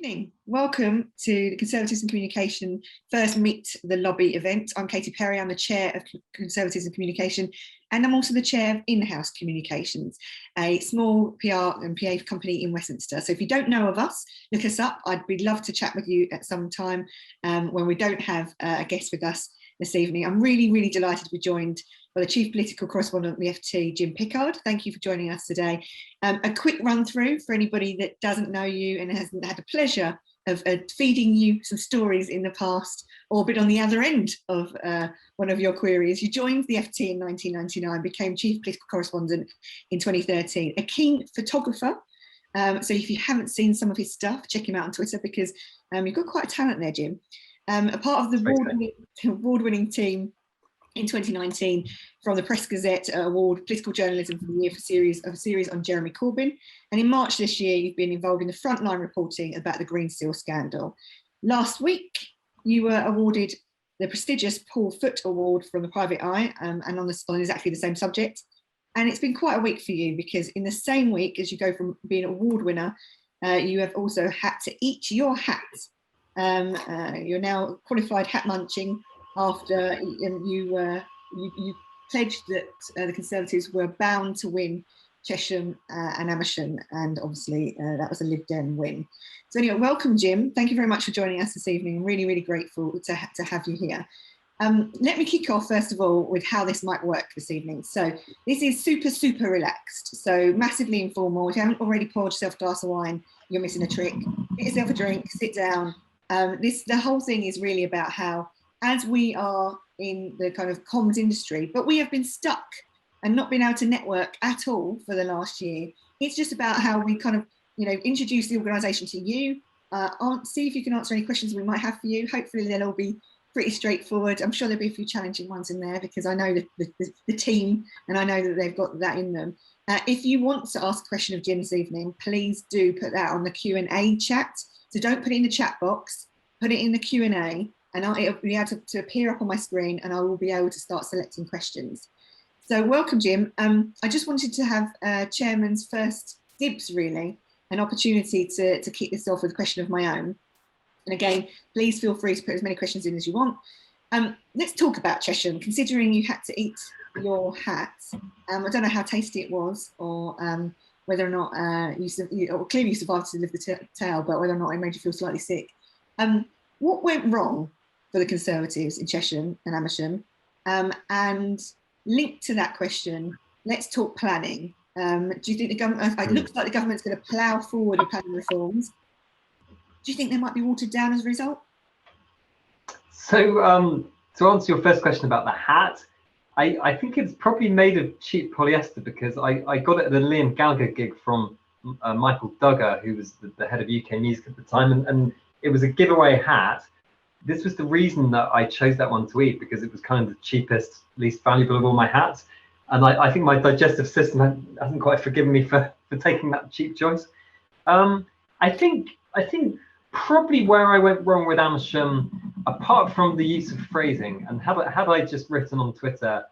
Evening. Welcome to the Conservatism Communication First Meet the Lobby event. I'm Katie Perry, I'm the Chair of Conservatism Communication, and I'm also the Chair of In-House Communications, a small PR and PA company in Westminster. So if you don't know of us, look us up. I'd be love to chat with you at some time when we don't have a guest with us this evening. I'm really delighted to be joined by the Chief Political Correspondent of the FT, Jim Pickard. Thank you for joining us today. A quick run through for anybody that doesn't know you and hasn't had the pleasure of feeding you some stories in the past or been on the other end of one of your queries. You joined the FT in 1999, became Chief Political Correspondent in 2013, a keen photographer. So if you haven't seen some of his stuff, check him out on Twitter because you've got quite a talent there, Jim. A part of the award-winning team in 2019 from the Press Gazette Award Political Journalism for the Year for a series on Jeremy Corbyn. And in March this year, you've been involved in the frontline reporting about the Green Seal scandal. Last week, you were awarded the prestigious Paul Foot Award from the Private Eye and on exactly the same subject. And it's been quite a week for you because in the same week as you go from being an award winner, you have also had to eat your hat. You're now qualified hat munching after you pledged that the Conservatives were bound to win Chesham and Amersham, and obviously that was a Lib Dem win. So anyway, welcome, Jim. Thank you very much for joining us this evening. I'm really grateful to have you here. Let me kick off first of all with how this might work this evening. So this is super relaxed, so massively informal. If you haven't already poured yourself a glass of wine, you're missing a trick. Get yourself a drink, sit down. The whole thing is really about how, as we are in the kind of comms industry, but we have been stuck and not been able to network at all for the last year. It's just about how we kind of, introduce the organisation to you, see if you can answer any questions we might have for you. Hopefully they'll all be pretty straightforward. I'm sure there'll be a few challenging ones in there because I know the team and I know that they've got that in them. If you want to ask a question of Jim this evening, please do put that on the Q&A chat. So don't put it in the chat box, put it in the Q&A. And it'll be able to appear up on my screen and I will be able to start selecting questions. So welcome, Jim. I just wanted to have Chairman's first dibs, really, an opportunity to kick this off with a question of my own. And again, please feel free to put as many questions in as you want. Let's talk about Chesham, considering you had to eat your hat. I don't know how tasty it was or whether or not clearly you survived to live the tale, but whether or not it made you feel slightly sick. What went wrong for the Conservatives in Chesham and Amersham? And linked to that question, let's talk planning. Do you think the government, it looks like the government's going to plough forward with planning reforms. Do you think they might be watered down as a result? So to answer your first question about the hat, I think it's probably made of cheap polyester because I got it at a Liam Gallagher gig from Michael Duggar, who was the head of UK Music at the time, and it was a giveaway hat. This was the reason that I chose that one to eat because it was kind of the cheapest, least valuable of all my hats. And I think my digestive system hasn't quite forgiven me for taking that cheap choice. I think probably where I went wrong with Amersham, apart from the use of phrasing, and had I just written on Twitter,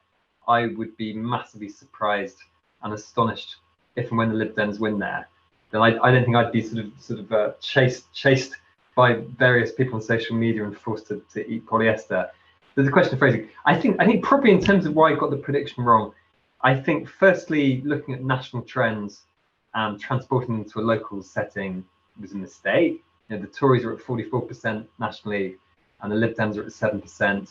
I would be massively surprised and astonished if and when the Lib Dems win there. Then I don't think I'd be sort of chased by various people on social media and forced to eat polyester. There's a question of phrasing. I think probably in terms of why I got the prediction wrong, I think firstly looking at national trends and transporting them to a local setting was a mistake. The Tories are at 44% nationally and the Lib Dems are at 7%.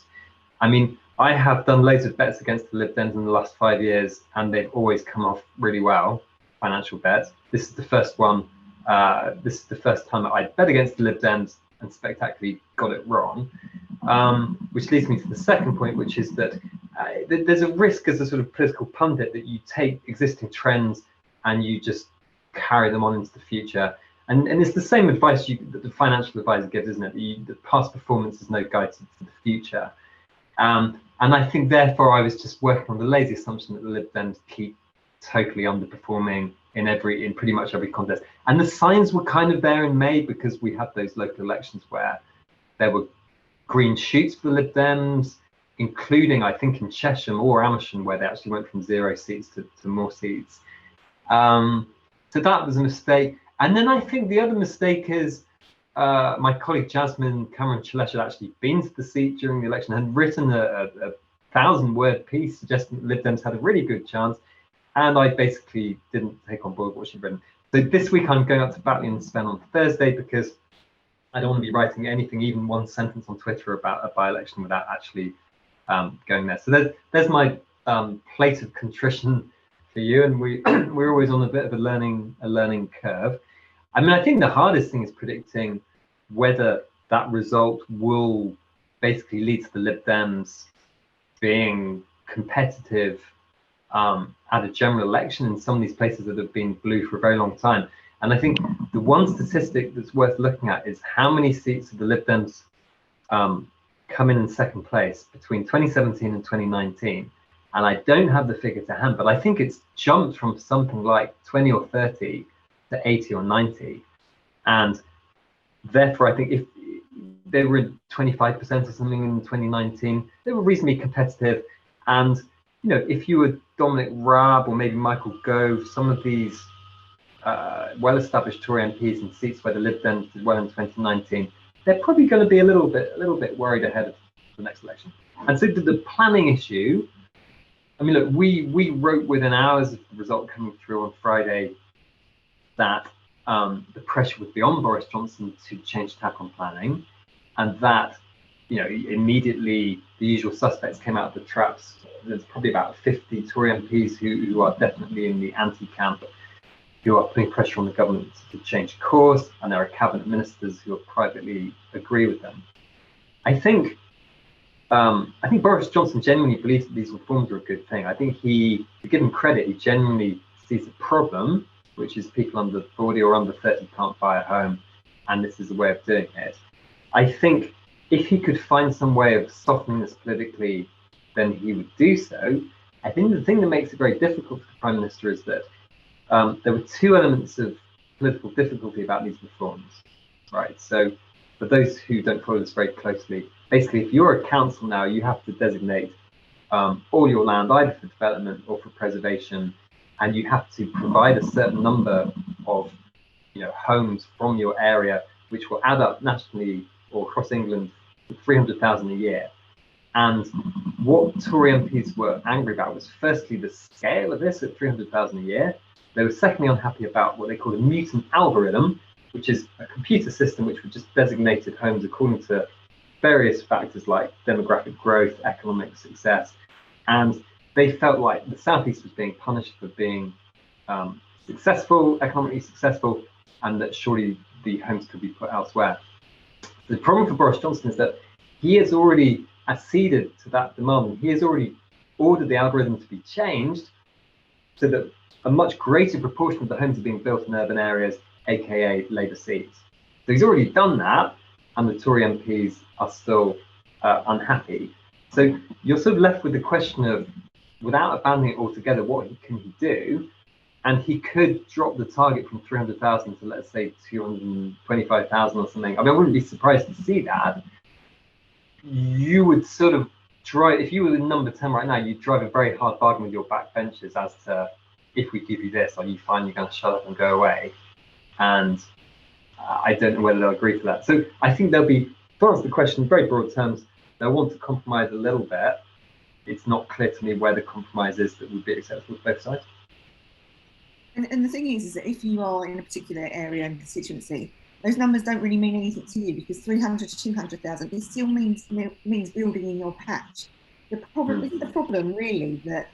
I mean, I have done loads of bets against the Lib Dems in the last 5 years and they've always come off really well, financial bets. This is the first one. This is the first time that I bet against the Lib Dems and spectacularly got it wrong, which leads me to the second point, which is that there's a risk as a sort of political pundit that you take existing trends and you just carry them on into the future. And it's the same advice that the financial advisor gives, isn't it? The past performance is no guide to the future. And I think therefore I was just working on the lazy assumption that the Lib Dems keep totally underperforming in pretty much every contest. And the signs were kind of there in May because we had those local elections where there were green shoots for the Lib Dems, including I think in Chesham or Amersham where they actually went from 0 seats to more seats. So that was a mistake. And then I think the other mistake is my colleague Jasmine Cameron-Chalesh had actually been to the seat during the election and written a 1,000-word piece suggesting that Lib Dems had a really good chance, and I basically didn't take on board what she'd written. So this week I'm going up to Batley and Spen on Thursday because I don't want to be writing anything, even one sentence on Twitter about a by-election without actually going there. So there's my plate of contrition for you, and we're always on a bit of a learning curve. I mean, I think the hardest thing is predicting whether that result will basically lead to the Lib Dems being competitive at a general election in some of these places that have been blue for a very long time. And I think the one statistic that's worth looking at is how many seats of the Lib Dems come in second place between 2017 and 2019. And I don't have the figure to hand, but I think it's jumped from something like 20 or 30 to 80 or 90. And therefore, I think if they were 25% or something in 2019, they were reasonably competitive. And, you know, if you were Dominic Raab or maybe Michael Gove, some of these well-established Tory MPs in seats where the Lib Dems did well in 2019, they're probably going to be a little bit worried ahead of the next election. And so the planning issue, I mean, look, we wrote within hours of the result coming through on Friday that the pressure would be on Boris Johnson to change tack on planning, and that, you know, immediately the usual suspects came out of the traps. There's probably about 50 Tory MPs who are definitely in the anti-camp, who are putting pressure on the government to change course, and there are cabinet ministers who privately agree with them. I think Boris Johnson genuinely believes that these reforms are a good thing. I think to give him credit, he genuinely sees a problem, which is people under 40 or under 30 can't buy a home, and this is a way of doing it. I think if he could find some way of softening this politically, then he would do so. I think the thing that makes it very difficult for the Prime Minister is that there were two elements of political difficulty about these reforms, right? So for those who don't follow this very closely, basically, if you're a council now, you have to designate all your land either for development or for preservation, and you have to provide a certain number of, you know, homes from your area, which will add up nationally or across England to 300,000 a year. And what Tory MPs were angry about was firstly the scale of this at 300,000 a year. They were secondly unhappy about what they call a mutant algorithm, which is a computer system which would just designated homes according to various factors like demographic growth, economic success. And they felt like the Southeast was being punished for being economically successful, and that surely the homes could be put elsewhere. The problem for Boris Johnson is that he has already acceded to that demand. He has already ordered the algorithm to be changed so that a much greater proportion of the homes are being built in urban areas, aka Labour seats. So he's already done that, and the Tory MPs are still unhappy. So you're sort of left with the question of, without abandoning it altogether, what can he do? And he could drop the target from 300,000 to, let's say, 225,000 or something. I mean, I wouldn't be surprised to see that. You would sort of drive, if you were in number 10 right now, you'd drive a very hard bargain with your backbenchers as to, if we give you this, are you finally going to shut up and go away? And I don't know whether they'll agree to that. So I think there'll be, to answer the question in very broad terms, they'll want to compromise a little bit. It's not clear to me where the compromise is that would be acceptable to both sides. And the thing is that if you are in a particular area and constituency, those numbers don't really mean anything to you, because 300 to 200,000, it still means building in your patch. The problem isn't the problem really that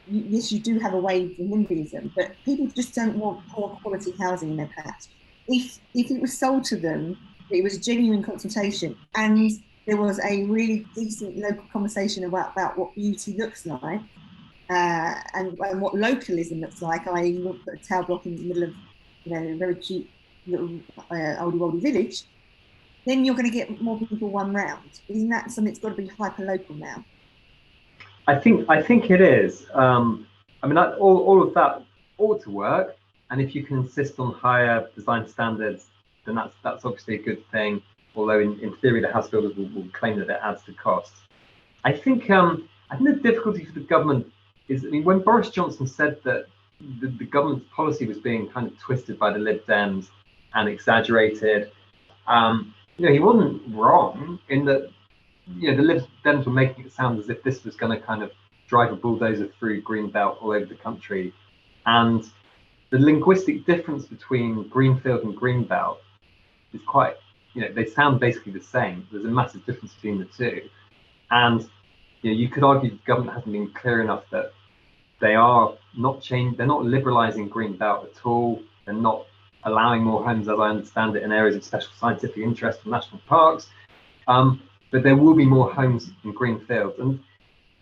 yes, you do have a wave of NIMBYism, but people just don't want poor quality housing in their patch. If it was sold to them, it was a genuine consultation, and there was a really decent local conversation about what beauty looks like, and what localism looks like, i.e. you want to put a tower block in the middle of, you know, a very cute little oldie village, then you're going to get more people one round. Isn't that something that's got to be hyper local now? I think it is. I mean, all of that ought to work, and if you can insist on higher design standards, then that's obviously a good thing. Although in theory, the house builders will claim that it adds to costs. I think the difficulty for the government is, I mean, when Boris Johnson said that the government's policy was being kind of twisted by the Lib Dems, and exaggerated. He wasn't wrong in that, the Lib Dems were making it sound as if this was going to kind of drive a bulldozer through Greenbelt all over the country. And the linguistic difference between Greenfield and Greenbelt is quite, they sound basically the same. There's a massive difference between the two. And you could argue the government hasn't been clear enough that they are not they're not liberalising Greenbelt at all. They're not allowing more homes, as I understand it, in areas of special scientific interest and national parks. But there will be more homes in Greenfield. And,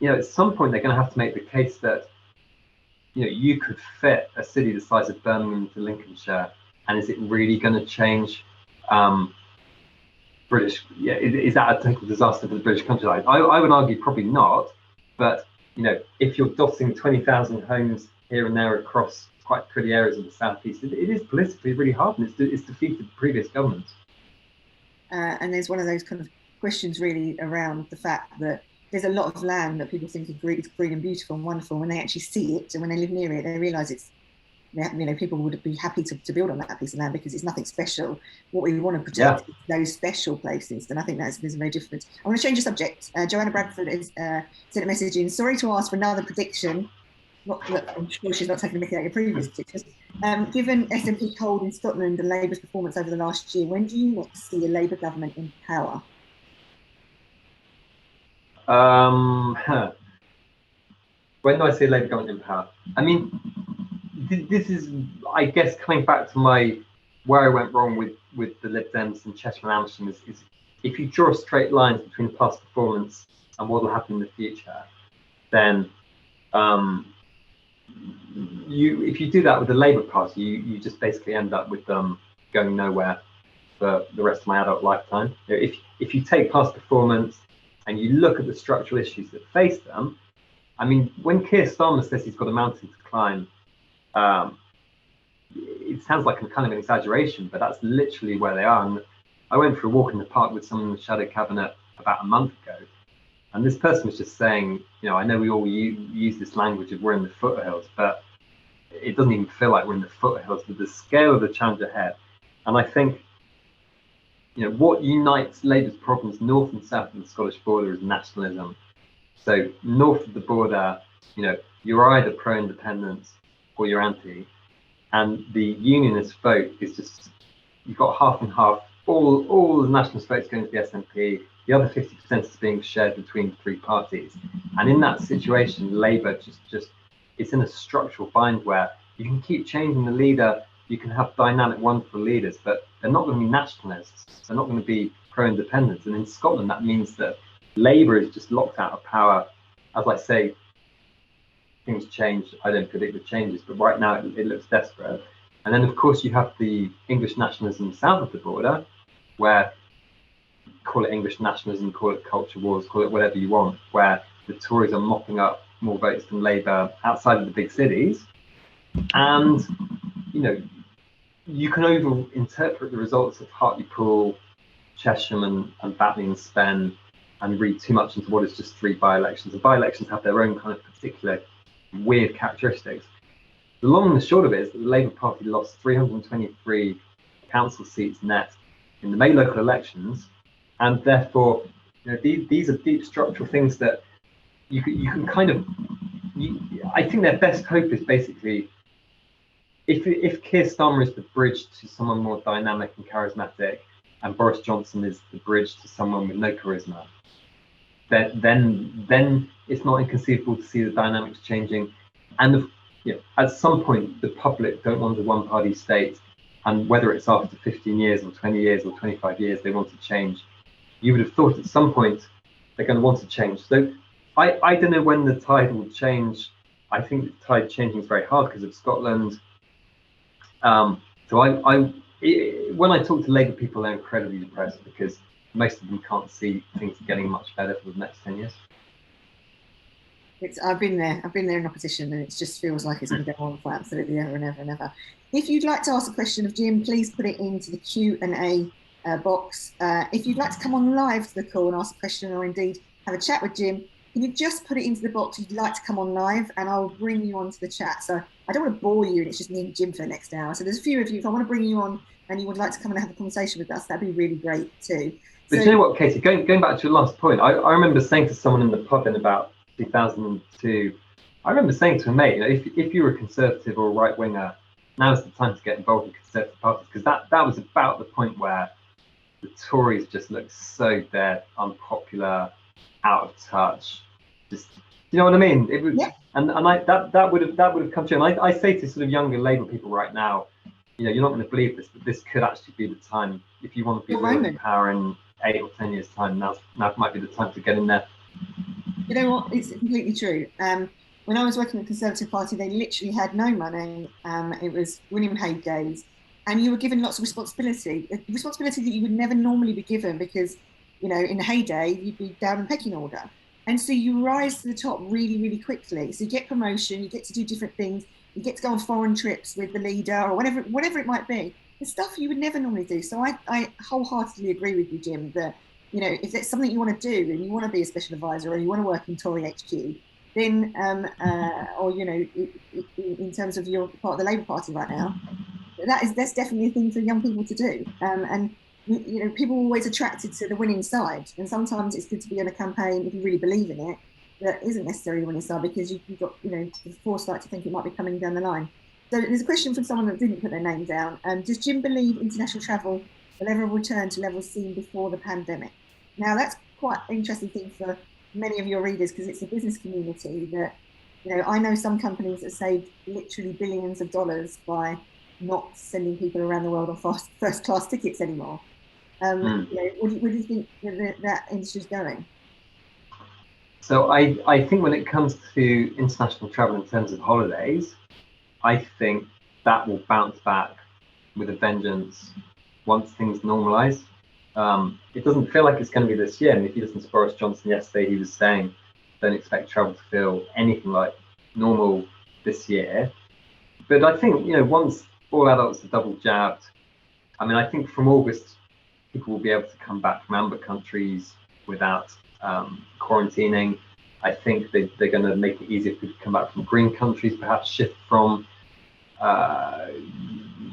at some point they're going to have to make the case that, you could fit a city the size of Birmingham to Lincolnshire. And is it really going to change British? Is that a total disaster for the British countryside? I would argue probably not. But, if you're dotting 20,000 homes here and there across quite pretty areas of the southeast, it is politically really hard, and it's defeated previous governments. And there's one of those kind of questions really around the fact that there's a lot of land that people think is green and beautiful and wonderful. When they actually see it and when they live near it, they realise it's, people would be happy to build on that piece of land because it's nothing special. What we want to protect is those special places, and I think there's a very different. I want to change the subject. Joanna Bradford has sent a message in. Sorry to ask for another prediction. I'm sure she's not taking a mickey out of your previous predictions. Given SNP cold in Scotland and Labour's performance over the last year, when do you next see a Labour government in power? When do I see a Labour government in power? I mean, this is, I guess, coming back to where I went wrong with the Lib Dems and Chesham and Amersham is if you draw straight lines between past performance and what will happen in the future, then if you do that with the Labour Party, you just basically end up with them going nowhere for the rest of my adult lifetime. If you take past performance and you look at the structural issues that face them, I mean, when Keir Starmer says he's got a mountain to climb, it sounds like kind of an exaggeration, but that's literally where they are. And I went for a walk in the park with someone in the shadow cabinet about a month ago, and this person was just saying, I know we all use this language of we're in the foothills, but it doesn't even feel like we're in the foothills with the scale of the challenge ahead. And I think, what unites Labour's problems north and south of the Scottish border is nationalism. So north of the border, you're either pro-independence or you're anti. And the unionist vote is just, you've got half and half. All the nationalist votes going to the SNP. The other 50% is being shared between the three parties. And in that situation, Labour just it's in a structural bind where you can keep changing the leader. You can have dynamic, wonderful leaders, but they're not going to be nationalists. They're not going to be pro-independence. And in Scotland, that means that Labour is just locked out of power. As I say, things change. I don't predict the changes, but right now it looks desperate. And then, of course, you have the English nationalism south of the border, where call it English nationalism, call it culture wars, call it whatever you want, where the Tories are mopping up more votes than Labour outside of the big cities. And, you can over-interpret the results of Hartlepool, Chesham and Batley and Spen and read too much into what is just three by-elections. The by-elections have their own kind of particular weird characteristics. The long and the short of it is that the Labour Party lost 323 council seats net in the May local elections, and therefore, these are deep structural things that you can kind of. I think their best hope is basically if Keir Starmer is the bridge to someone more dynamic and charismatic, and Boris Johnson is the bridge to someone with no charisma, then it's not inconceivable to see the dynamics changing. And at some point, the public don't want a one-party state, and whether it's after 15 years or 20 years or 25 years, they want to change. You would have thought at some point they're going to want to change. So I don't know when the tide will change. I think the tide changing is very hard because of Scotland. So when I talk to Labour people, they're incredibly depressed because most of them can't see things getting much better for the next 10 years. I've been there in opposition, and it just feels like it's going to go on for absolutely ever and ever and ever. If you'd like to ask a question of Jim, please put it into the Q&A box. If you'd like to come on live to the call and ask a question, or indeed have a chat with Jim, can you just put it into the box you'd like to come on live, and I'll bring you onto the chat. So I don't want to bore you, and it's just me and Jim for the next hour. So there's a few of you. If I want to bring you on and you would like to come and have a conversation with us, that'd be really great too. But So, you know what, Katie, going back to your last point, I remember saying to someone in the pub in about 2002, I remember saying to a mate, you know, if you're a conservative or a right winger, now's the time to get involved in conservative parties, because that was about the point where the Tories just looked so dead, unpopular, out of touch. Just, you know what I mean? It was, yeah. and that would have come true. And I say to sort of younger Labour people right now, you know, you're not going to believe this, but this could actually be the time if you want to be real in power in 8 or 10 years' time. Now might be the time to get in there. You know what? It's completely true. When I was working at the Conservative Party, they literally had no money. It was William Hague days, and you were given lots of responsibility that you would never normally be given because, you know, in the heyday, you'd be down the pecking order. And so you rise to the top really, really quickly. So you get promotion, you get to do different things, you get to go on foreign trips with the leader or whatever it might be. The stuff you would never normally do. So I wholeheartedly agree with you, Jim, that, you know, if it's something you want to do and you want to be a special advisor or you want to work in Tory HQ, then, or, you know, in terms of your part of the Labour Party right now, that's definitely a thing for young people to do. And, you know, people are always attracted to the winning side. And sometimes it's good to be on a campaign, if you really believe in it, that isn't necessarily the winning side because you've got, you know, the foresight to think it might be coming down the line. So there's a question from someone that didn't put their name down. Does Jim believe international travel will ever return to levels seen before the pandemic? Now, that's quite an interesting thing for many of your readers because it's a business community that, you know, I know some companies that saved literally billions of dollars by not sending people around the world on first class tickets anymore. You know, where do you think that industry is going? So I think when it comes to international travel in terms of holidays, I think that will bounce back with a vengeance once things normalise. It doesn't feel like it's going to be this year. And if you listen to Boris Johnson yesterday, he was saying, don't expect travel to feel anything like normal this year. But I think, you know, once all adults are double jabbed, I mean, I think from August, people will be able to come back from amber countries without quarantining. I think they're going to make it easier for people to come back from green countries, perhaps shift from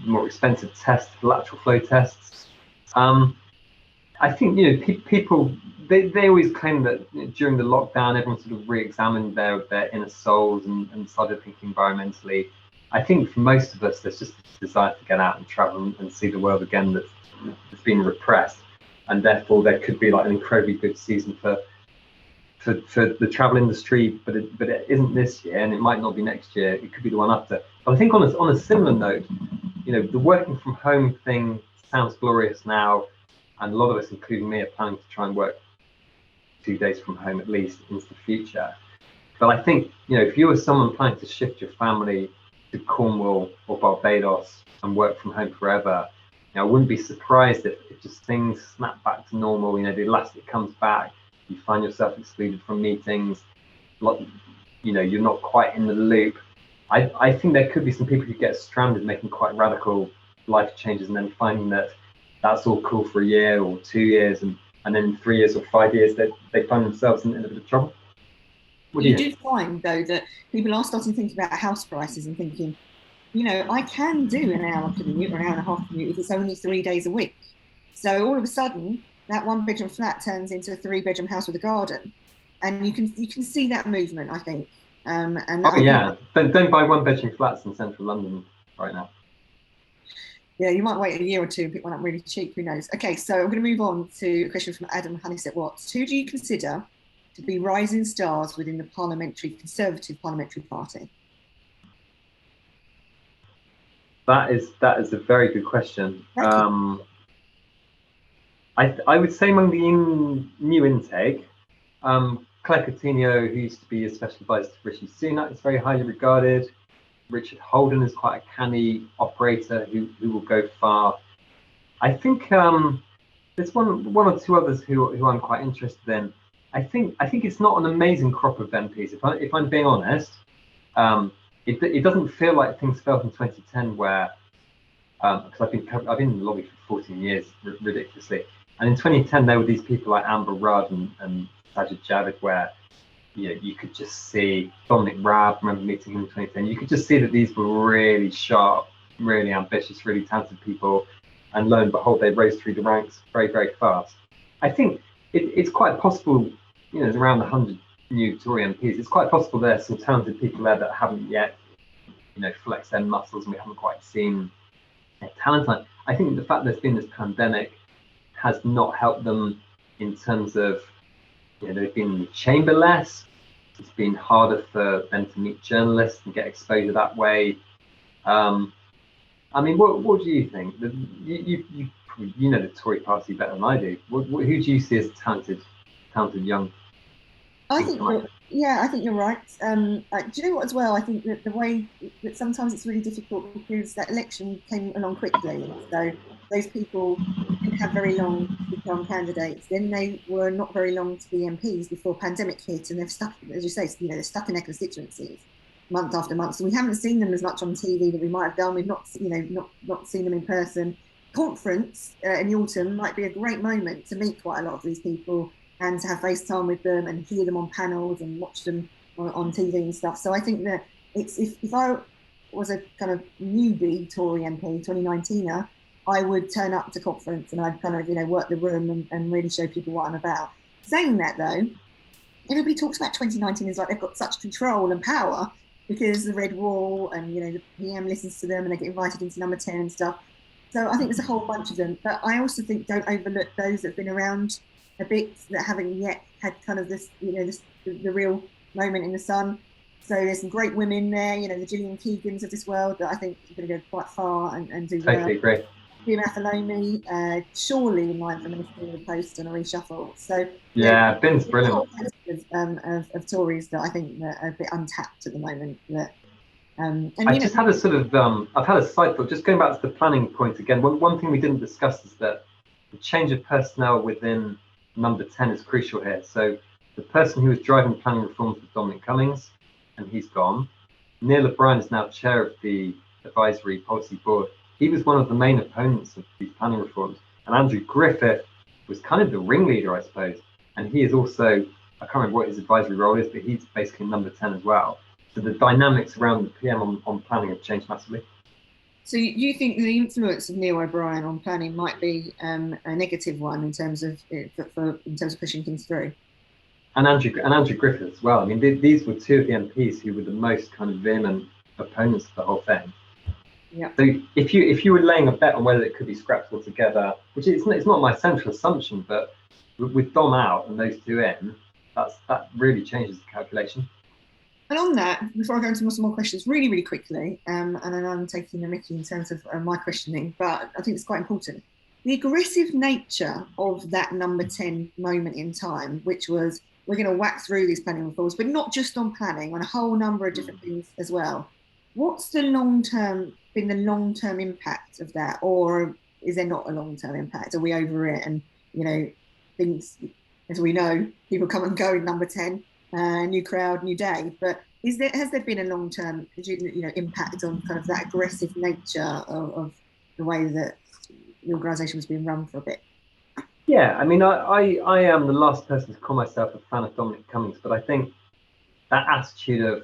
more expensive tests to lateral flow tests. I think, you know, people, they always claim that, you know, during the lockdown, everyone sort of re-examined their inner souls and started thinking environmentally. I think for most of us, there's just a desire to get out and travel and see the world again that's been repressed. And therefore, there could be like an incredibly good season for the travel industry, but it isn't this year, and it might not be next year. It could be the one after. But I think on a similar note, you know, the working from home thing sounds glorious now, and a lot of us, including me, are planning to try and work 2 days from home at least into the future. But I think, you know, if you were someone planning to shift your family to Cornwall or Barbados and work from home forever, you know, I wouldn't be surprised if just things snap back to normal. You know, the elastic comes back. You find yourself excluded from meetings, you know, you're not quite in the loop. I think there could be some people who get stranded making quite radical life changes and then finding that that's all cool for a year or 2 years, and then in 3 years or 5 years they find themselves in a bit of trouble. You do find, though, that people are starting to think about house prices and thinking, you know, I can do an hour commute or an hour and a half commute if it's only 3 days a week. So all of a sudden, that 1-bedroom flat turns into a 3-bedroom house with a garden, and you can see that movement, I think. And yeah, don't buy 1-bedroom flats in central London right now. Yeah, you might wait a year or two and pick one up really cheap. Who knows? Okay, so I'm going to move on to a question from Adam Honeysett Watts. Who do you consider to be rising stars within the Conservative Parliamentary Party? That is a very good question. I would say among the new intake, Claire Coutinho, who used to be a special advisor to Rishi Sunak, is very highly regarded. Richard Holden is quite a canny operator who will go far. I think there's one or two others who I'm quite interested in. I think it's not an amazing crop of MPs. If I'm being honest, it doesn't feel like things felt in 2010 where because I've been in the lobby for 14 years ridiculously, and in 2010 there were these people like Amber Rudd and Sajid Javid where, you know, you could just see Dominic Raab. Remember meeting him in 2010. You could just see that these were really sharp, really ambitious, really talented people. and lo and behold, they rose through the ranks very, very fast. I think it's quite possible, there's around 100 new Tory MPs. It's quite possible there's some talented people there that haven't yet, flexed their muscles, and we haven't quite seen their talent. I think the fact there's been this pandemic has not helped them in terms of, they've been in the chamber less. It's been harder for them to meet journalists and get exposure that way. I mean, what do you think? You know the Tory party better than I do. Who do you see as talented young? I think, I think you're right. Do you know what as well? I think that the way that sometimes it's really difficult because that election came along quickly. So those people didn't have very long to become candidates. Then they were not very long to be MPs before pandemic hit, and they've stuck, as you say, they're stuck in their constituencies month after month. So we haven't seen them as much on TV that we might have done. We've not, not seen them in person. Conference in the autumn might be a great moment to meet quite a lot of these people and to have FaceTime with them and hear them on panels and watch them on TV and stuff. So I think that it's if I was a kind of newbie Tory MP, 2019er, I would turn up to conference and I'd kind of, work the room and really show people what I'm about. Saying that though, everybody talks about 2019 as like they've got such control and power because the Red Wall and, the PM listens to them and they get invited into number 10 and stuff. So I think there's a whole bunch of them. But I also think don't overlook those that have been around a bit that haven't yet had kind of this, the real moment in the sun. So there's some great women there, the Gillian Keegans of this world that I think are going to go quite far and do totally agree. Fiona Affoloni, surely in line for ministerial post and a reshuffle. So yeah, Ben's brilliant. Of Tories that I think that are a bit untapped at the moment. That I just had a sort of I've had a side thought. Just going back to the planning point again. One thing we didn't discuss is that the change of personnel within number 10 is crucial here. So the person who was driving planning reforms was Dominic Cummings, and he's gone. Neil O'Brien is now chair of the advisory policy board. He was one of the main opponents of these planning reforms, and Andrew Griffith was kind of the ringleader, I suppose. And he is also, I can't remember what his advisory role is, but he's basically number 10 as well. So the dynamics around the PM on planning have changed massively. So you think the influence of Neil O'Brien on planning might be a negative one in terms of pushing things through? And Andrew Griffith as well. I mean, these were two of the MPs who were the most kind of vehement opponents of the whole thing. Yeah. So if you were laying a bet on whether it could be scrapped altogether, which it's not my central assumption, but with Dom out and those two in, that really changes the calculation. And on that, before I go into some more questions, really, really quickly, and I know I'm taking the mickey in terms of my questioning, but I think it's quite important. The aggressive nature of that number 10 moment in time, which was we're going to whack through these planning reforms, but not just on planning, on a whole number of different things as well. What's been the long-term impact of that, or is there not a long-term impact? Are we over it? And things, as we know, people come and go in number 10. New crowd, new day. But has there been a long-term, impact on kind of that aggressive nature of the way that the organisation was being run for a bit? Yeah, I mean, I am the last person to call myself a fan of Dominic Cummings, but I think that attitude of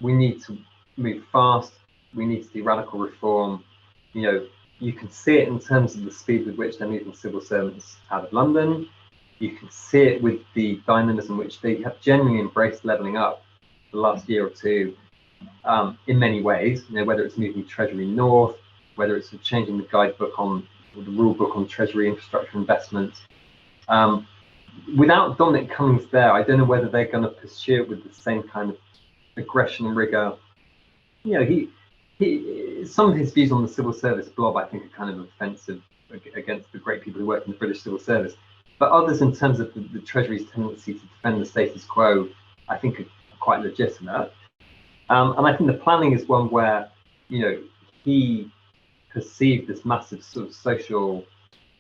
we need to move fast, we need to do radical reform. You can see it in terms of the speed with which they're moving civil servants out of London. You can see it with the dynamism which they have genuinely embraced levelling up the last year or two in many ways, whether it's moving Treasury North, whether it's changing the guidebook or the rule book on Treasury infrastructure investment. Without Dominic Cummings there, I don't know whether they're going to pursue it with the same kind of aggression and rigour. He some of his views on the civil service blob, I think, are kind of offensive against the great people who work in the British civil service. But others, in terms of the Treasury's tendency to defend the status quo, I think are quite legitimate. And I think the planning is one where, he perceived this massive sort of social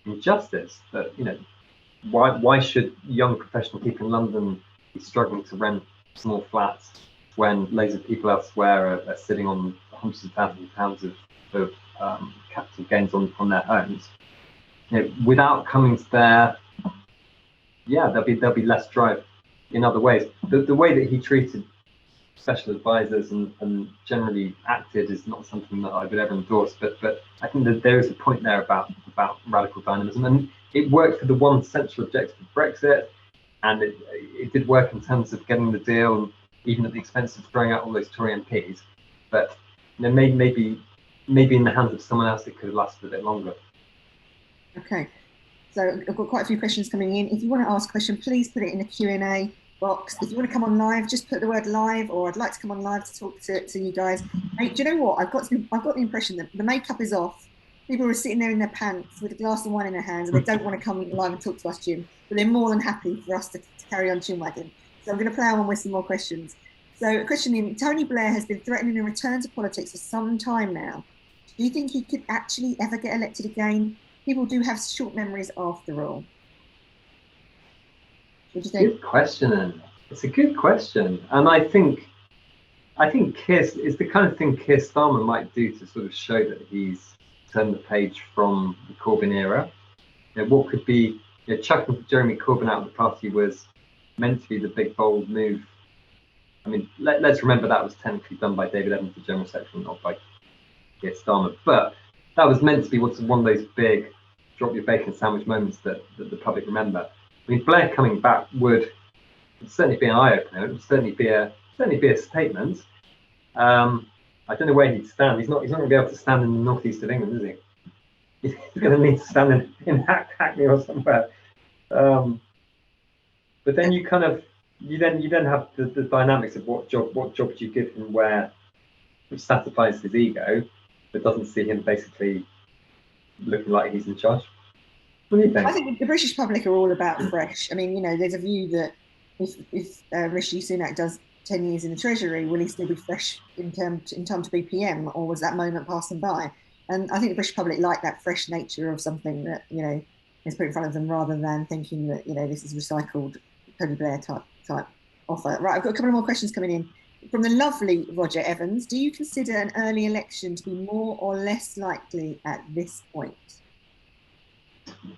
injustice that, why should young professional people in London be struggling to rent small flats when loads of people elsewhere are sitting on hundreds of thousands of pounds of capital gains on their homes? Without Cummings there, yeah, there'll be less drive in other ways. The way that he treated special advisors and generally acted is not something that I would ever endorse. But I think that there is a point there about radical dynamism, and it worked for the one central objective of Brexit, and it did work in terms of getting the deal, even at the expense of throwing out all those Tory MPs. But maybe in the hands of someone else it could have lasted a bit longer. Okay, so I've got quite a few questions coming in. If you want to ask a question, please put it in the Q&A box. If you want to come on live, just put the word live, or I'd like to come on live to talk to you guys. Hey, do you know what? I've got the impression that the makeup is off. People are sitting there in their pants with a glass of wine in their hands, and they don't want to come live and talk to us, Jim. But they're more than happy for us to carry on chinwagging. So I'm going to plough on with some more questions. So a question in, Tony Blair has been threatening a return to politics for some time now. Do you think he could actually ever get elected again? People do have short memories after all. What do you think? Good question, Anne. It's a good question, and I think Keir is the kind of thing Keir Starmer might do to sort of show that he's turned the page from the Corbyn era. What could be, chucking Jeremy Corbyn out of the party was meant to be the big bold move. I mean, let's remember that was technically done by David Evans, the General Secretary, not by Keir Starmer, but that was meant to be one of those big drop your bacon sandwich moments that the public remember. I mean, Blair coming back would certainly be an eye opener. It would certainly be a statement. I don't know where he'd stand. He's not going to be able to stand in the northeast of England, is he? He's going to need to stand in Hackney or somewhere. But then you then have the dynamics of what job do you give him which satisfies his ego, but doesn't see him basically looking like he's in charge. What do you think? I think the British public are all about fresh. I mean, there's a view that if Rishi Sunak does 10 years in the Treasury, will he still be fresh in time to be PM, or was that moment passing by? And I think the British public like that fresh nature of something that is put in front of them, rather than thinking that this is recycled Tony Blair type offer. Right, I've got a couple of more questions coming in from the lovely Roger Evans. Do you consider an early election to be more or less likely at this point?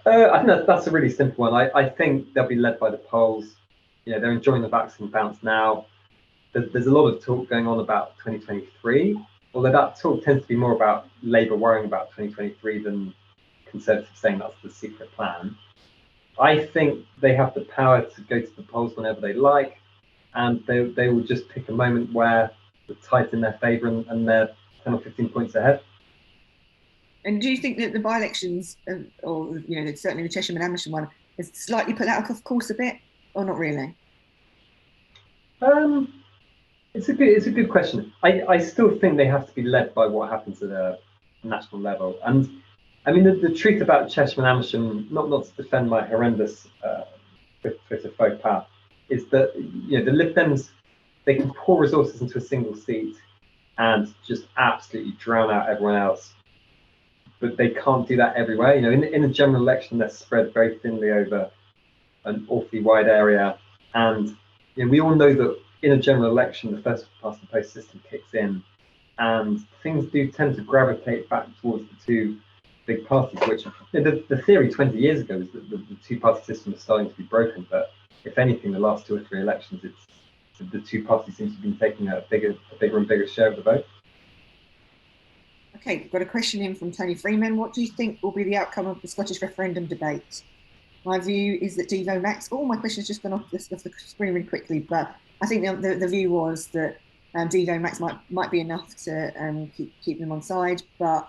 I think that's a really simple one. I think they'll be led by the polls. They're enjoying the vaccine bounce now. There's a lot of talk going on about 2023, although that talk tends to be more about Labour worrying about 2023 than Conservatives saying that's the secret plan. I think they have the power to go to the polls whenever they like, and they will just pick a moment where the tide's in their favour and they're 10 or 15 points ahead. And do you think that the by-elections, or certainly the Chesham and Amersham one, has slightly put that off course a bit, or not really? It's a good question. I still think they have to be led by what happens at a national level. And I mean, the truth about Chesham and Amersham, not to defend my horrendous Twitter faux pas, is that the Lib Dems, they can pour resources into a single seat and just absolutely drown out everyone else. But they can't do that everywhere. In a general election, they're spread very thinly over an awfully wide area. And we all know that in a general election, the first past the post system kicks in, and things do tend to gravitate back towards the two big parties, which the theory 20 years ago was that the two-party system was starting to be broken. But if anything, the last 2 or 3 elections, the two parties seem to have been taking a bigger and bigger share of the vote. Okay, we've got a question in from Tony Freeman. What do you think will be the outcome of the Scottish referendum debate? My view is that Devo Max, my question's just gone off the screen really quickly, but I think the view was that Devo Max might be enough to keep them on side, but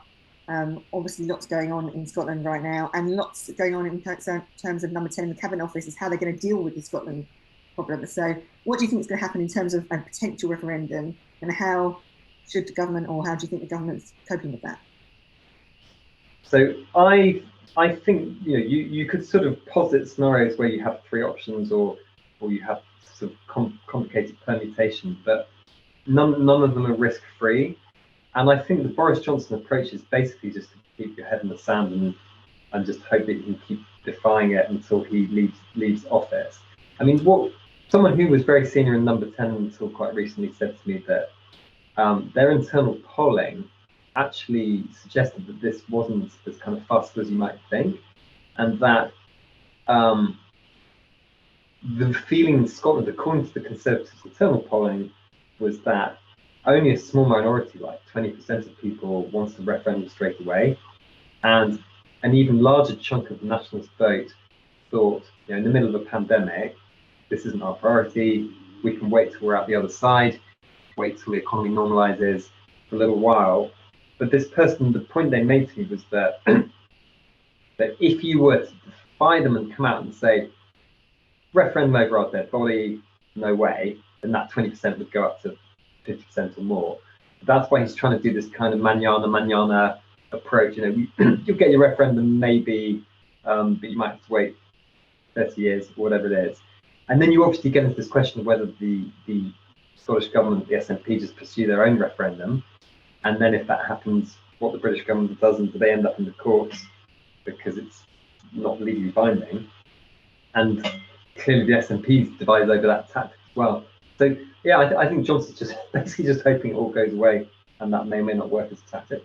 obviously lots going on in Scotland right now, and lots going on in terms of number 10 in the Cabinet Office is how they're going to deal with the Scotland problem. So what do you think is going to happen in terms of a potential referendum, and how should the government, or how do you think the government's coping with that? So I think you could sort of posit scenarios where you have 3 options, or you have sort of complicated permutation, but none of them are risk-free. And I think the Boris Johnson approach is basically just to keep your head in the sand and just hope that you can keep defying it until he leaves office. I mean, someone who was very senior in number 10 until quite recently said to me that their internal polling actually suggested that this wasn't as kind of fast as you might think, and that the feeling in Scotland, according to the Conservatives' internal polling, was that only a small minority, like 20% of people, wanted a referendum straight away, and an even larger chunk of the nationalist vote thought, in the middle of a pandemic, this isn't our priority. We can wait till we're out the other side, wait till the economy normalizes for a little while. But this person, the point they made to me was that that if you were to defy them and come out and say, referendum over our dead body, no way, then that 20% would go up to 50% or more. That's why he's trying to do this kind of manana approach. You'll get your referendum maybe, but you might have to wait 30 years or whatever it is. And then you obviously get into this question of whether the Scottish government, the SNP, just pursue their own referendum. And then if that happens, what the British government does, and do they end up in the courts because it's not legally binding? And clearly the SNP divided over that tactic as well. So yeah, I think Johnson's just basically just hoping it all goes away, and that may or may not work as a tactic.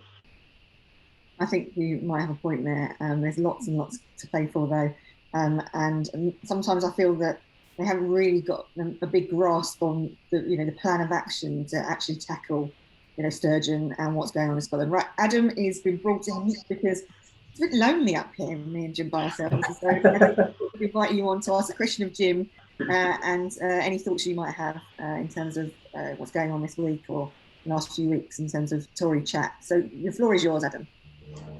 I think you might have a point there. There's lots and lots to play for, though, and sometimes I feel that they haven't really got a big grasp on the plan of action to actually tackle Sturgeon and what's going on in Scotland. Right, Adam has been brought in because it's a bit lonely up here, me and Jim by ourselves. So we invite you on to ask a question of Jim and any thoughts you might have in terms of what's going on this week or the last few weeks in terms of Tory chat. So the floor is yours, Adam.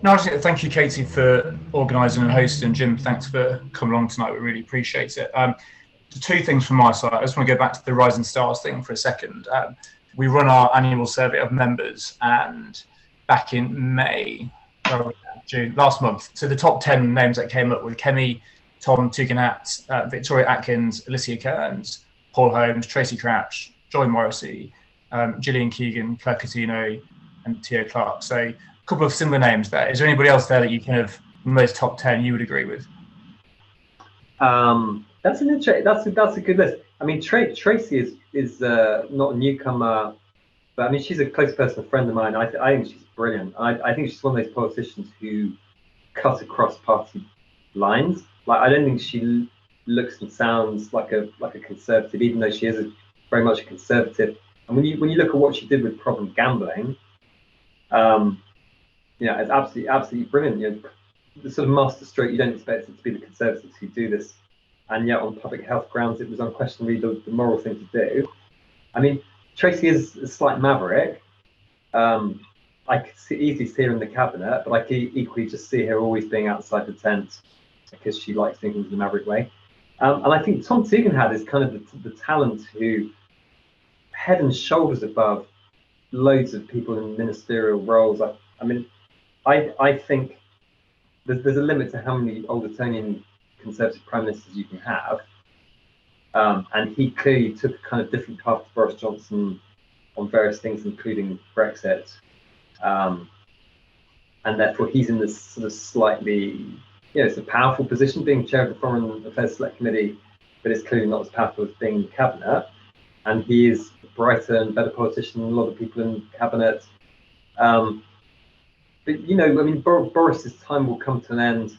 No, thank you, Katie, for organising and hosting. Jim, thanks for coming along tonight. We really appreciate it. The two things from my side. I just want to go back to the Rising Stars thing for a second. We run our annual survey of members, and back in June, last month, so the top 10 names that came up were Kemi, Tom Tugendhat, Victoria Atkins, Alicia Kearns, Paul Holmes, Tracy Crouch, Joy Morrissey, Gillian Keegan, Claire Coutinho, and Tia Clark. So a couple of similar names there. Is there anybody else there that you kind of, in those top 10, you would agree with? That's an interesting. That's a good list. I mean, Tracy is not a newcomer, but I mean, she's a close personal friend of mine. I think she's brilliant. I think she's one of those politicians who cut across party lines. Like, I don't think she looks and sounds like a conservative, even though she is very much a conservative. And when you look at what she did with problem gambling, it's absolutely brilliant. The sort of master stroke, you don't expect it to be the Conservatives who do this, and yet on public health grounds it was unquestionably the moral thing to do. I mean, Tracy is a slight maverick. I could easily see her in the cabinet, but I could equally just see her always being outside the tent because she likes doing things in a maverick way. And I think Tom Tugendhat is kind of the talent who, head and shoulders above loads of people in ministerial roles. I think there's a limit to how many old Etonian Conservative prime ministers you can have, and he clearly took a kind of different path to Boris Johnson on various things, including Brexit, and therefore he's in this sort of slightly, it's a powerful position being chair of the Foreign Affairs Select Committee, but it's clearly not as powerful as being in the cabinet, and he is a brighter and better politician than a lot of people in the cabinet. But Boris's time will come to an end,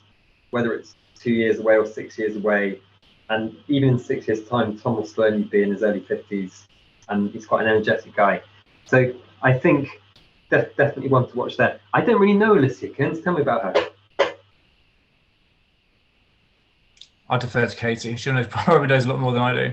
whether it's 2 years away or 6 years away. And even in 6 years' time, Tom will still only be in his early 50s, and he's quite an energetic guy. So I think definitely one to watch there. I don't really know Alicia Kearns. Tell me about her. I defer to Katie. She probably knows a lot more than I do.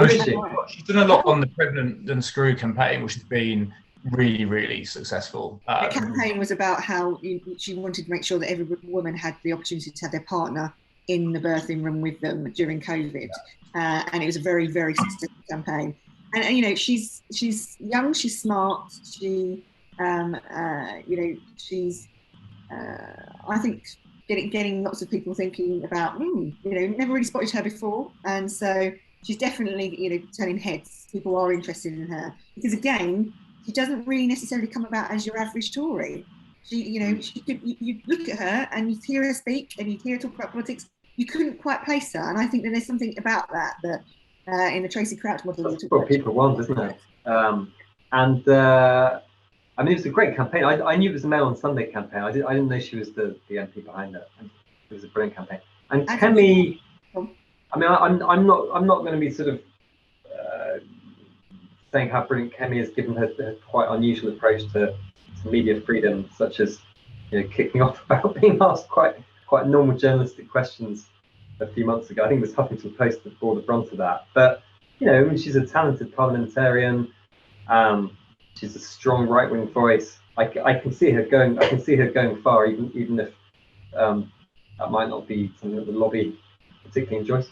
She's done a lot on the Pregnant and Screw campaign, which has been really, really successful. The campaign was about how she wanted to make sure that every woman had the opportunity to have their partner in the birthing room with them during COVID, and it was a very, very successful campaign. And she's young, she's smart, she's I think getting lots of people thinking about never really spotted her before, and so she's definitely turning heads. People are interested in her because, again, she doesn't really necessarily come about as your average Tory. You look at her and you hear her speak and you hear her talk about politics. You couldn't quite place her, and I think that there's something about that in the Tracy Crouch model. That's what people want, isn't it? It was a great campaign. I knew it was a Mail on Sunday campaign. I didn't know she was the MP behind it. It was a brilliant campaign. And Kemi, I'm not going to be sort of saying how brilliant Kemi has given her quite unusual approach to media freedom, such as kicking off about being asked quite normal journalistic questions a few months ago. I think it was Huffington Post that bore the brunt of that. But she's a talented parliamentarian. She's a strong right-wing voice. I can see her going. I can see her going far, even if that might not be something that the lobby particularly enjoys.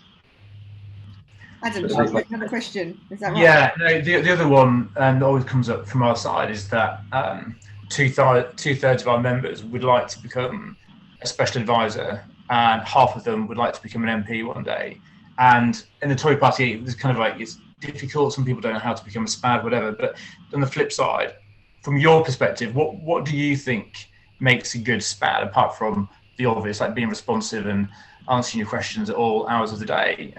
Adam, another question. Is that right? Yeah, no, the other one that always comes up from our side is that two-thirds of our members would like to become a special advisor, and half of them would like to become an MP one day. And in the Tory party, it's kind of like, it's difficult. Some people don't know how to become a SPAD, whatever. But on the flip side, from your perspective, what do you think makes a good SPAD, apart from the obvious, like being responsive and answering your questions at all hours of the day?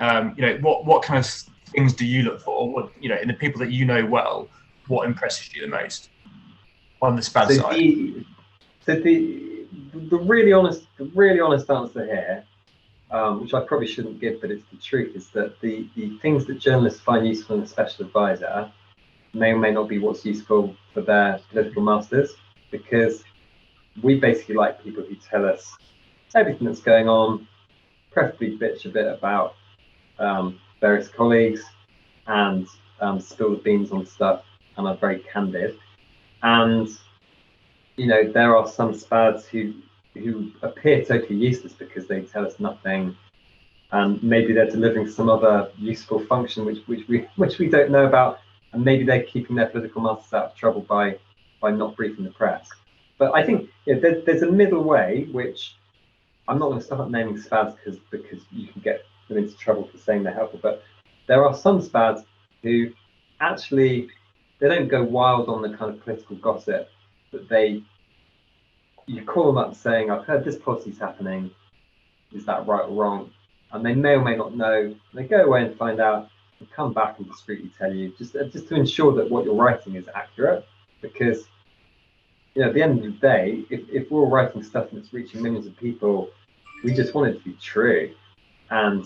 What kind of things do you look for? What, in the people that you know well, what impresses you the most on the SPAD side? The really honest answer here, which I probably shouldn't give, but it's the truth, is that the things that journalists find useful in a special advisor may or may not be what's useful for their political masters, because we basically like people who tell us everything that's going on, preferably bitch a bit about various colleagues, and spill the beans on stuff, and are very candid. And there are some SPADs who appear totally useless because they tell us nothing, and maybe they're delivering some other useful function which we don't know about, and maybe they're keeping their political masters out of trouble by not briefing the press. But I think there's a middle way, which I'm not going to start naming SPADs because you can get them into trouble for saying they're helpful. But there are some SPADs who actually, they don't go wild on the kind of political gossip, but you call them up saying, I've heard this policy's happening, is that right or wrong? And they may or may not know. They go away and find out, and come back and discreetly tell you, just to ensure that what you're writing is accurate. Because at the end of the day, if we're all writing stuff and it's reaching millions of people, we just want it to be true. And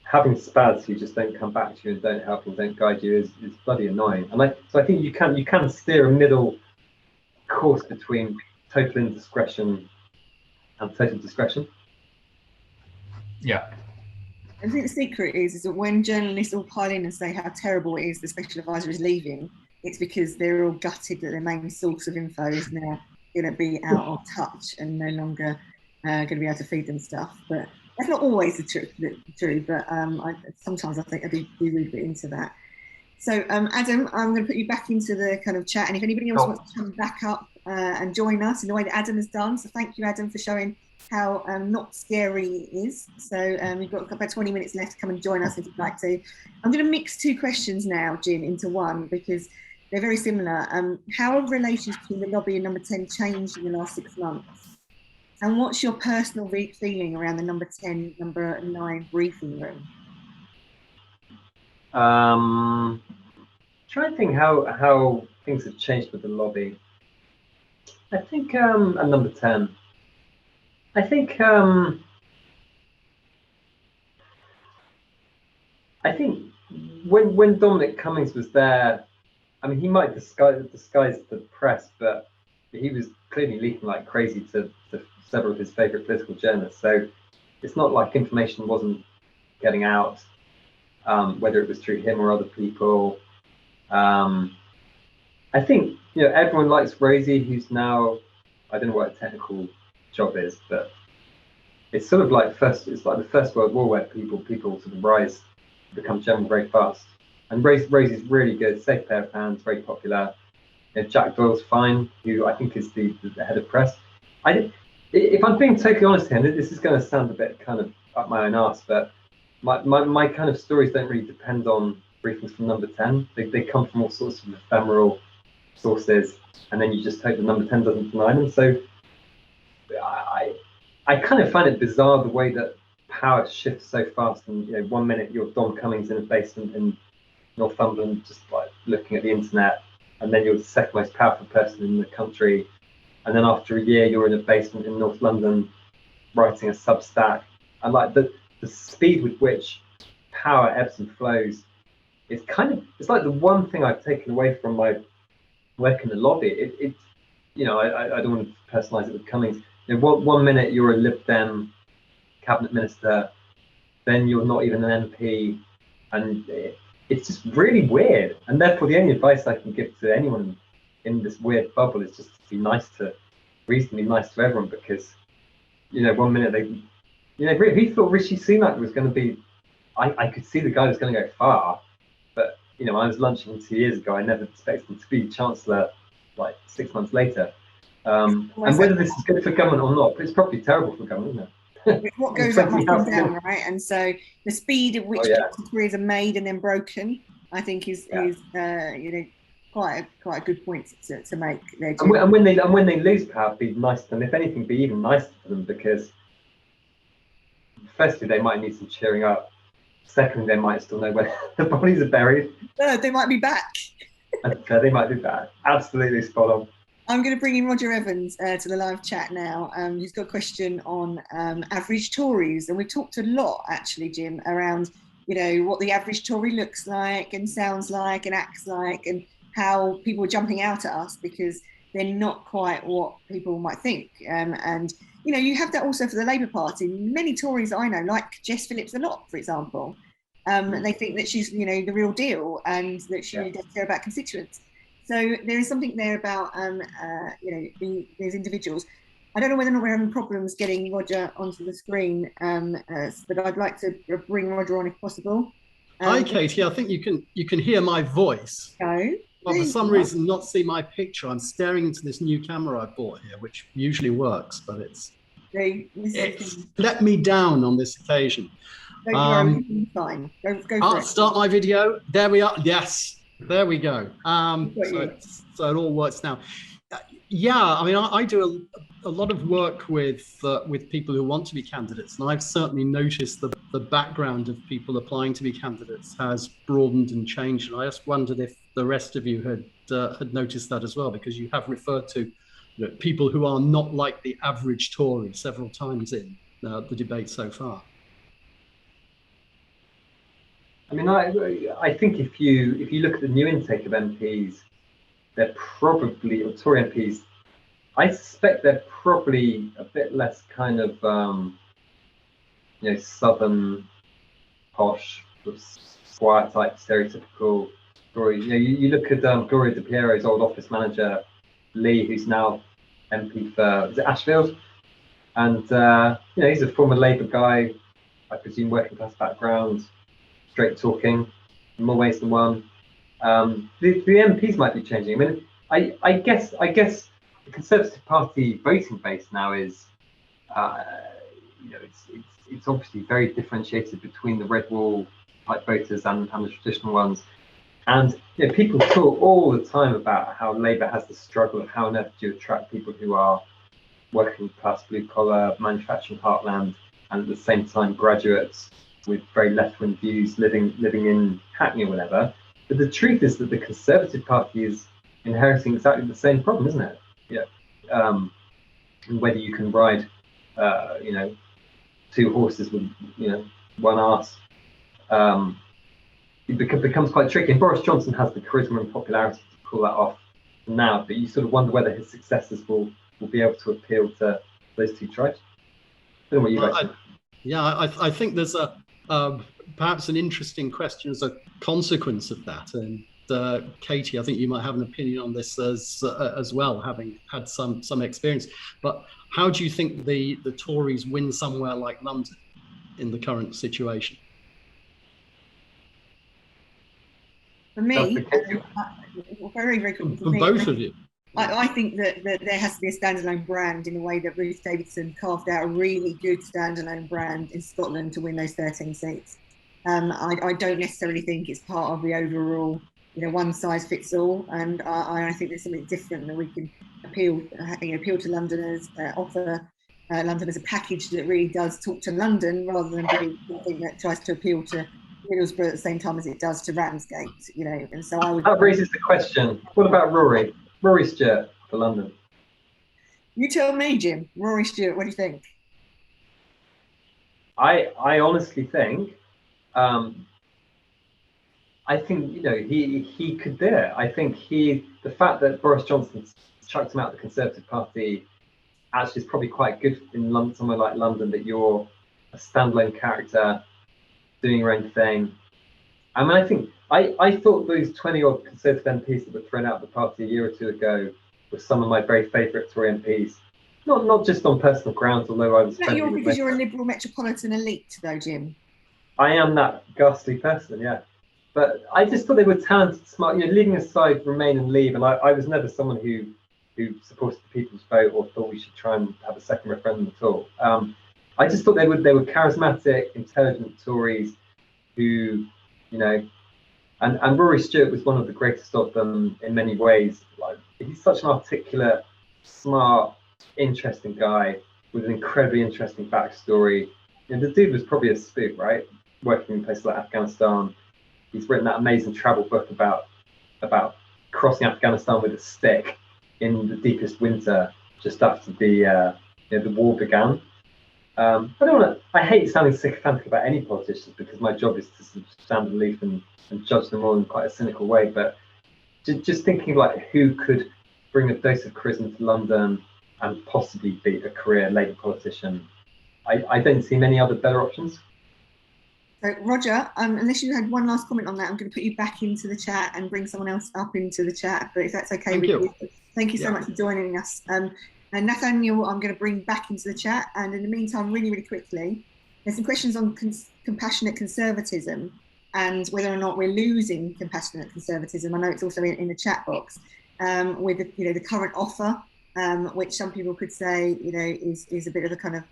having SPADs who just don't come back to you and don't help and don't guide you is bloody annoying. And so I think you can steer a middle course between total indiscretion and total discretion. Yeah. I think the secret is that when journalists all pile in and say how terrible it is the special advisor is leaving, it's because they're all gutted that their main source of info is now going to be out of touch and no longer going to be able to feed them stuff. But that's not always the truth, but sometimes I think I do read a bit into that. So Adam, I'm going to put you back into the kind of chat, and if anybody else wants to come back up and join us in the way that Adam has done, so thank you, Adam, for showing how not scary it is. So we've got about 20 minutes left to come and join us if you'd like to. I'm going to mix two questions now, Jim, into one, because they're very similar. How have relations between the lobby and Number 10 changed in the last 6 months? And what's your personal feeling around the Number 10, Number 9 briefing room? Trying to think how things have changed with the lobby. I think at Number 10, I think when Dominic Cummings was there, I mean, he might disguise the press, but he was clearly leaking like crazy to several of his favourite political journalists. So it's not like information wasn't getting out, whether it was through him or other people. I think everyone likes Rosie, who's now, I don't know what a technical job is, but it's sort of like the First World War, where people sort of rise, become general very fast. And Rosie's really good, safe pair of hands, very popular. Jack Doyle's fine, who I think is the head of press. If I'm being totally honest here, and this is going to sound a bit kind of up my own arse, but my kind of stories don't really depend on briefings from Number 10. They come from all sorts of ephemeral sources, and then you just hope the Number 10 doesn't deny them. So I kind of find it bizarre the way that power shifts so fast. And 1 minute you're Dom Cummings in a basement in Northumberland, just like looking at the internet, and then you're the second most powerful person in the country, and then after a year you're in a basement in North London writing a Substack. And like the speed with which power ebbs and flows it's like the one thing I've taken away from my work in the lobby. It you know, I don't want to personalise it with Cummings. You know, one minute you're a Lib Dem cabinet minister, then you're not even an MP, and it's just really weird. And therefore, the only advice I can give to anyone in this weird bubble is just to be reasonably nice to everyone, because, you know, one minute who thought Rishi Sunak was going to be? I could see the guy was going to go far, but, you know, I was lunching him 2 years ago. I never expected him to be Chancellor like 6 months later. And whether this is good for government or not, it's probably terrible for government, isn't it? What goes up must come down, right? And so the speed at which careers are made and then broken, I think, is you know, quite a good point to make there. And when they lose power, be nice to them. If anything, be even nicer to them, because firstly, they might need some cheering up. Secondly, they might still know where the bodies are buried. Third, they might be back. And third, they might be back. Absolutely spot on. I'm going to bring in Roger Evans to the live chat now. He's got a question on average Tories, and we've talked a lot, actually, Jim, around, you know, what the average Tory looks like and sounds like and acts like, and how people are jumping out at us because they're not quite what people might think. And you know, you have that also for the Labour Party. Many Tories I know, like Jess Phillips a lot, for example, they think that she's, you know, the real deal and that she really does care about constituents. So there is something there about, you know, these individuals. I don't know whether or not we're having problems getting Roger onto the screen, but I'd like to bring Roger on if possible. Hi, Katie. I think you can hear my voice. No. But for some reason, not see my picture. I'm staring into this new camera I bought here, which usually works, but it's let me down on this occasion. Fine. Go for it. Start my video. There we are. Yes, there we go. So it all works now. Yeah, I mean, I do a lot of work with people who want to be candidates, and I've certainly noticed the background of people applying to be candidates has broadened and changed. And I just wondered if the rest of you had noticed that as well, because you have referred to, you know, people who are not like the average Tory several times in the debate so far. I mean, I think if you look at the new intake of MPs, they're probably, or Tory MPs, I suspect they're probably a bit less kind of, you know, southern, posh, sort of squire type, stereotypical Tory. You know, you look at Gloria De Piero's old office manager, Lee, who's now MP for, is it Ashfield? And, you know, he's a former Labour guy, I presume working class background, straight talking, in more ways than one. The MPs might be changing. I mean, I guess the Conservative Party voting base now is, you know, it's obviously very differentiated between the red wall type voters and the traditional ones. And, you know, people talk all the time about how Labour has the struggle of how on earth do you attract people who are working class, blue collar, manufacturing heartland, and at the same time graduates with very left-wing views living in Hackney or whatever. But the truth is that the Conservative Party is inheriting exactly the same problem, isn't it? Yeah. And whether you can ride, you know, two horses with, you know, one arse, it becomes quite tricky. And Boris Johnson has the charisma and popularity to pull that off now, but you sort of wonder whether his successors will be able to appeal to those two tribes. I don't know what you guys think. Yeah, I think there's perhaps an interesting question as a consequence of that. And Katie, I think you might have an opinion on this as well, having had some experience. But how do you think the Tories win somewhere like London in the current situation? For me, very, very quickly. For both of you. I think that there has to be a standalone brand in the way that Ruth Davidson carved out a really good standalone brand in Scotland to win those 13 seats. I don't necessarily think it's part of the overall, you know, one size fits all. And I think there's something different that we can appeal to Londoners, offer Londoners a package that really does talk to London rather than being something that tries to appeal to Middlesbrough at the same time as it does to Ramsgate, you know. And so I would. That raises the question: what about Rory? Rory Stewart for London. You tell me, Jim. Rory Stewart, what do you think? I honestly think I think, you know, he could do it. I think the fact that Boris Johnson chucked him out of the Conservative Party actually is probably quite good in London, somewhere like London, that you're a standalone character doing your own thing. I mean, I think I thought those 20 odd Conservative MPs that were thrown out of the party a year or two ago were some of my very favourite Tory MPs. Not just on personal grounds, although I was. Because you're a Liberal metropolitan elite, though, Jim. I am that ghastly person, yeah. But I just thought they were talented, smart. You know, leaving aside Remain and Leave, and I was never someone who supported the people's vote or thought we should try and have a second referendum at all. I just thought they were charismatic, intelligent Tories who, you know, and Rory Stewart was one of the greatest of them in many ways. Like, he's such an articulate, smart, interesting guy with an incredibly interesting backstory. You know, the dude was probably a spook, right? Working in places like Afghanistan. He's written that amazing travel book about crossing Afghanistan with a stick in the deepest winter, just after the war began. I hate sounding sycophantic about any politicians because my job is to sort of stand aloof and judge them all in quite a cynical way. But just thinking like who could bring a dose of charisma to London and possibly be a career Labour politician, I don't see many other better options. So Roger, unless you had one last comment on that, I'm going to put you back into the chat and bring someone else up into the chat. But if that's okay with you, thank you so much for joining us. And Nathaniel, I'm going to bring back into the chat. And in the meantime, really, really quickly, there's some questions on compassionate conservatism and whether or not we're losing compassionate conservatism. I know it's also in the chat box with the current offer, which some people could say is a bit of a kind of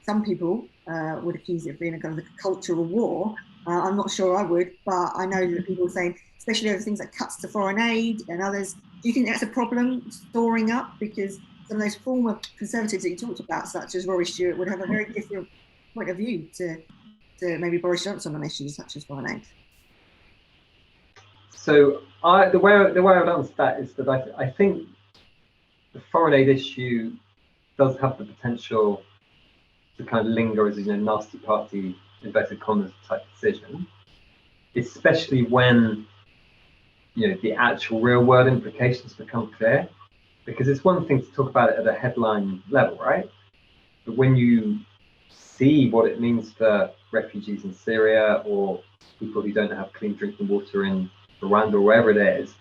some people would accuse it of being a kind of a cultural war. I'm not sure I would, but I know that people are saying, especially over things like cuts to foreign aid and others. Do you think that's a problem storing up? Because some of those former Conservatives that you talked about, such as Rory Stewart, would have a very different point of view to maybe Boris Johnson on issues such as foreign aid. So the way I would answer that is that I think the foreign aid issue does have the potential to kind of linger as a nasty party inverted commas type decision, especially when the actual real world implications become clear. Because it's one thing to talk about it at a headline level, right? But when you see what it means for refugees in Syria or people who don't have clean drinking water in Rwanda or wherever it is,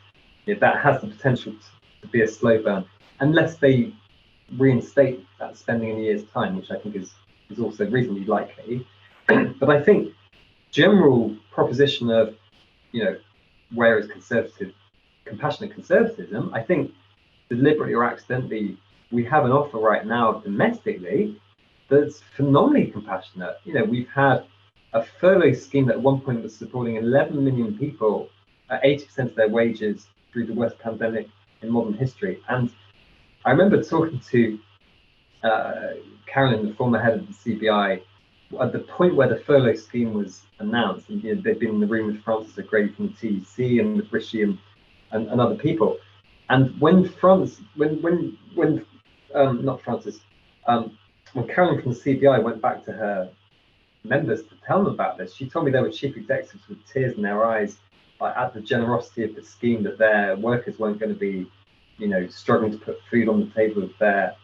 that has the potential to be a slow burn, unless they reinstate that spending in a year's time, which I think is also reasonably likely. But I think general proposition of, where is compassionate conservatism, I think deliberately or accidentally, we have an offer right now domestically that's phenomenally compassionate. We've had a furlough scheme that at one point was supporting 11 million people at 80% of their wages through the worst pandemic in modern history. And I remember talking to Carolyn, the former head of the CBI, at the point where the furlough scheme was announced, and they'd been in the room with Francis O'Grady from the TEC and with Rishi and other people. And when Carolyn from the CBI went back to her members to tell them about this, she told me there were chief executives with tears in their eyes at the generosity of the scheme, that their workers weren't going to be, struggling to put food on the table of their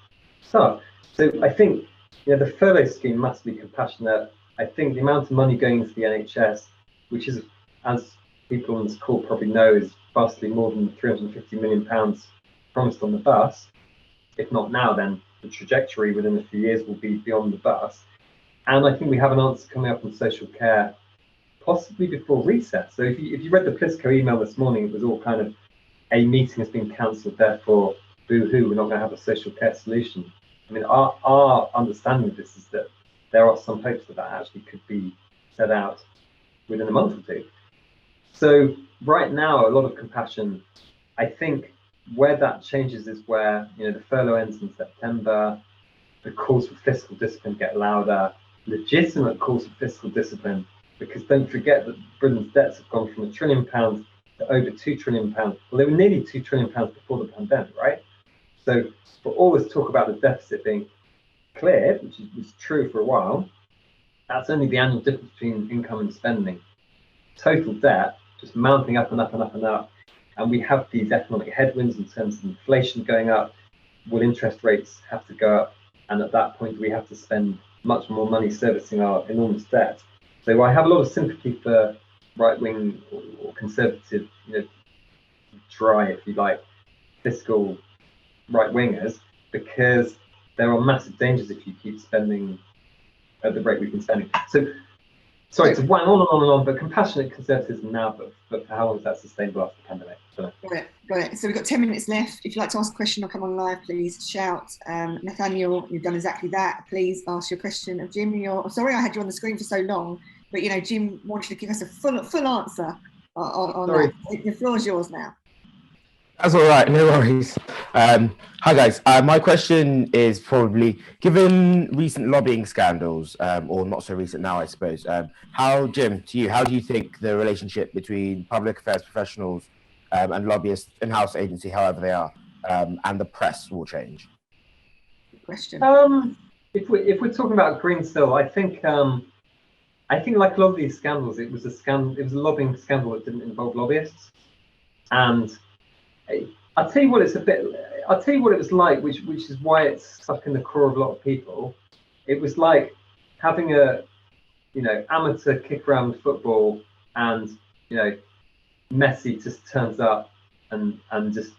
staff. So I think the furlough scheme must be compassionate. I think the amount of money going into the NHS, which is, as people on this call probably know, is vastly more than the £350 million promised on the bus. If not now, then the trajectory within a few years will be beyond the bus. And I think we have an answer coming up on social care, possibly before recess. So if you read the Plisco email this morning, it was all kind of, a meeting has been cancelled, therefore boo-hoo, we're not going to have a social care solution. I mean, our understanding of this is that there are some hopes that actually could be set out within a month or two. So right now, a lot of compassion. I think where that changes is where, the furlough ends in September, the calls for fiscal discipline get louder, legitimate calls for fiscal discipline, because don't forget that Britain's debts have gone from £1 trillion to over £2 trillion. Well, they were nearly £2 trillion before the pandemic, right? So for all this talk about the deficit being cleared, which was true for a while, that's only the annual difference between income and spending. total debt just mounting up and up and up and up, and we have these economic headwinds in terms of inflation going up, will interest rates have to go up? And at that point, we have to spend much more money servicing our enormous debt. So I have a lot of sympathy for right-wing or conservative, dry, if you like, fiscal right-wingers, because there are massive dangers if you keep spending at the rate we've been spending. So, sorry to wang on and on and on, but compassionate conservatism now, but for how long is that sustainable after the pandemic? Got it. So we've got 10 minutes left. If you'd like to ask a question or come on live, please shout. Nathaniel, you've done exactly that. Please ask your question of Jim. Sorry I had you on the screen for so long, but Jim wanted to give us a full answer on that. The floor is yours now. That's all right, no worries. Hi guys, my question is probably, given recent lobbying scandals, or not so recent now, I suppose, Jim, to you, how do you think the relationship between public affairs professionals and lobbyists, in-house agency, however they are, and the press will change? Good question. If we're talking about Greensill, I think like a lot of these scandals, it was a lobbying scandal that didn't involve lobbyists, and I'll tell you what it was like, which is why it's stuck in the core of a lot of people. It was like having a amateur kick around football, and Messi just turns up and just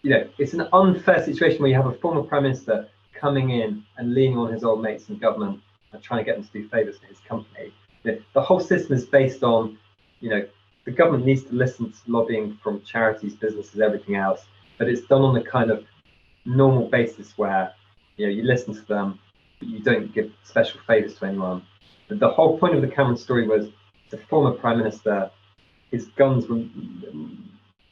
it's an unfair situation where you have a former prime minister coming in and leaning on his old mates in government and trying to get them to do favours for his company. The whole system is based on the government needs to listen to lobbying from charities, businesses, everything else, but it's done on a kind of normal basis where you listen to them, but you don't give special favours to anyone. But the whole point of the Cameron story was the former prime minister, his guns were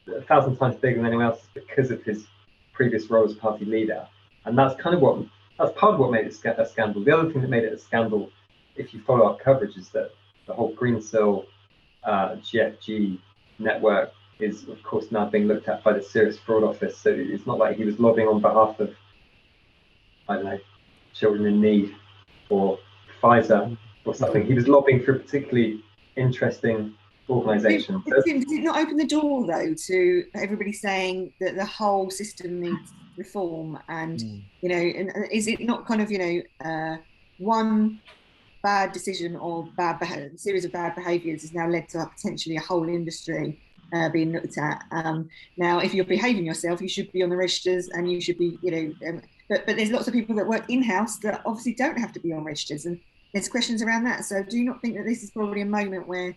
1,000 times bigger than anyone else because of his previous role as party leader, and that's part of what made it a scandal. The other thing that made it a scandal, if you follow our coverage, is that the whole Greensill GFG network is, of course, now being looked at by the Serious Fraud Office. So it's not like he was lobbying on behalf of, I don't know, children in need or Pfizer or something. He was lobbying for a particularly interesting organisation. Does it not open the door, though, to everybody saying that the whole system needs reform? And, and is it not kind of, one bad decision or series of bad behaviours has now led to potentially a whole industry being looked at? Now, if you're behaving yourself, you should be on the registers, and you should be, but there's lots of people that work in-house that obviously don't have to be on registers, and there's questions around that. So do you not think that this is probably a moment where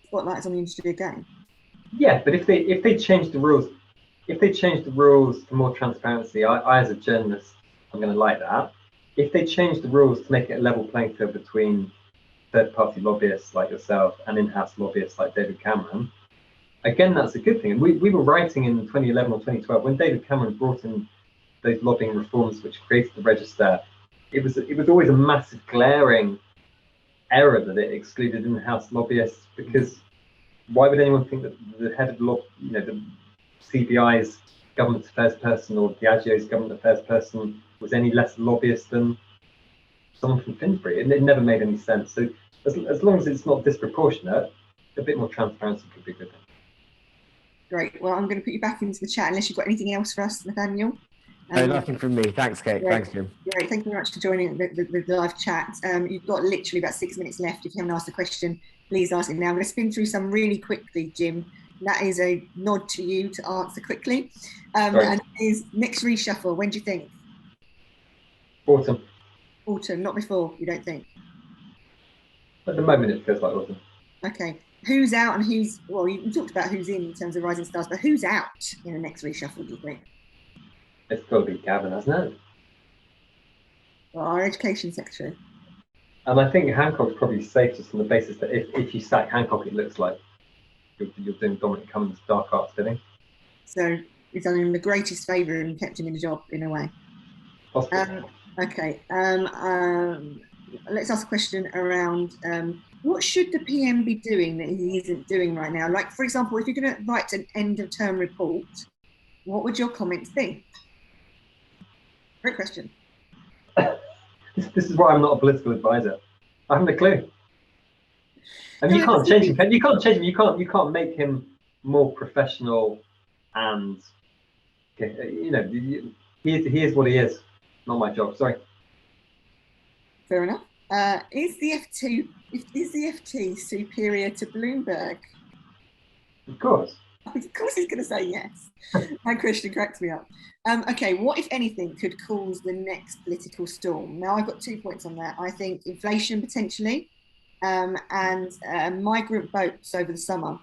spotlight's on the industry again? Yeah, but if they change the rules, to more transparency, I as a journalist, I'm going to like that. If they change the rules to make it a level playing field between third-party lobbyists like yourself and in-house lobbyists like David Cameron, again, that's a good thing. And we were writing in 2011 or 2012 when David Cameron brought in those lobbying reforms which created the register. It was always a massive glaring error that it excluded in-house lobbyists, because why would anyone think that the head of the CBI's government affairs person or Diageo's government affairs person was any less a lobbyist than someone from Finsbury? It never made any sense. So as long as it's not disproportionate, a bit more transparency could be a good thing. Great. Well, I'm going to put you back into the chat unless you've got anything else for us, Nathaniel. No, nothing from me. Thanks, Kate. Great. Thanks, Jim. Great. Thank you very much for joining the live chat. You've got literally about 6 minutes left. If you haven't asked a question, please ask it now. I'm going to spin through some really quickly, Jim. That is a nod to you to answer quickly. And is next reshuffle, when do you think? Autumn. Autumn, not before, you don't think? At the moment, it feels like autumn. Okay. Who's out and who's, well, you talked about who's in terms of Rising Stars, but who's out in the next reshuffle, do you think? It's got to be Gavin, hasn't it? Well, our education secretary. And I think Hancock's probably safe just on the basis that if you sack Hancock, it looks like you're doing Dominic Cummings' dark arts bidding. So he's done him the greatest favour and kept him in the job in a way. Possibly. Okay. Let's ask a question around what should the PM be doing that he isn't doing right now? Like, for example, if you're going to write an end-of-term report, what would your comments be? Great question. This is why I'm not a political advisor. I haven't a clue. And you can't change him. You can't change him. You can't make him more professional, and you know, he is what he is. Not my job. Sorry. Fair enough. Is the FT superior to Bloomberg? Of course. Of course he's going to say yes. My question cracks me up. Okay, what, if anything, could cause the next political storm? Now, I've got 2 points on that. I think inflation potentially, and migrant boats over the summer.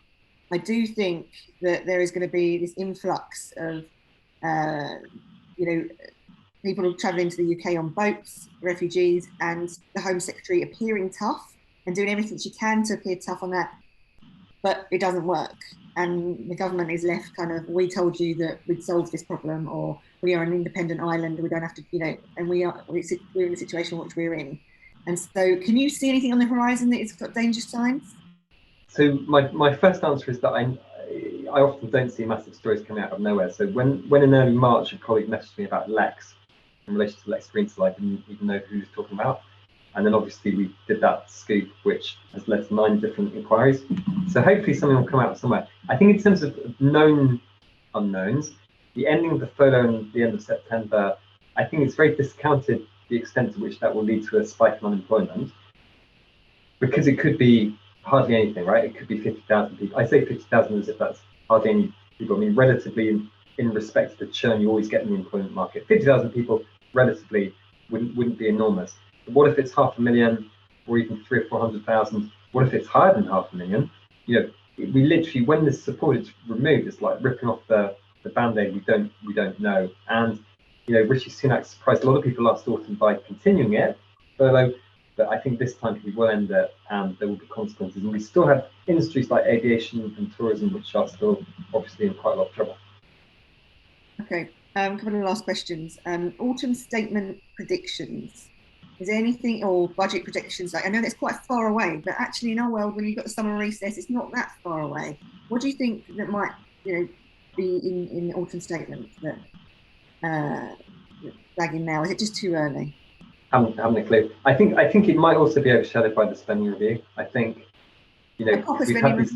I do think that there is going to be this influx of, people travelling to the UK on boats, refugees, and the Home Secretary appearing tough and doing everything she can to appear tough on that, but it doesn't work. And the government is left kind of, we told you that we'd solve this problem, or we are an independent island, we don't have to, and we're in the situation which we're in. And so, can you see anything on the horizon that it's got danger signs? So my first answer is that I often don't see massive stories coming out of nowhere. So when in early March a colleague messaged me about Lex in relation to Lex Greensill, I didn't even know who he was talking about. And then obviously we did that scoop, which has led to 9 different inquiries. So hopefully something will come out somewhere. I think in terms of known unknowns, the ending of the furlough and the end of September, I think it's very discounted the extent to which that will lead to a spike in unemployment, because it could be hardly anything, right? It could be 50,000 people. I say 50,000 as if that's hardly any people. I mean, relatively in respect to the churn you always get in the employment market, 50,000 people relatively wouldn't be enormous. But what if it's 500,000 or even 300,000 or 400,000? What if it's higher than 500,000? We literally, when this support is removed, it's like ripping off the band-aid. We don't know. And Rishi Sunak surprised a lot of people last autumn by continuing it, furlough. But I think this time he will end it, and there will be consequences. And we still have industries like aviation and tourism, which are still obviously in quite a lot of trouble. Okay, a couple of last questions. Autumn statement predictions. Is there anything, or budget predictions? Like, I know that's quite far away, but actually in our world, when you've got the summer recess, it's not that far away. What do you think that might, be in autumn statement that flagging now? Is it just too early? Haven't a clue. I think it might also be overshadowed by the spending review. I think we've had these,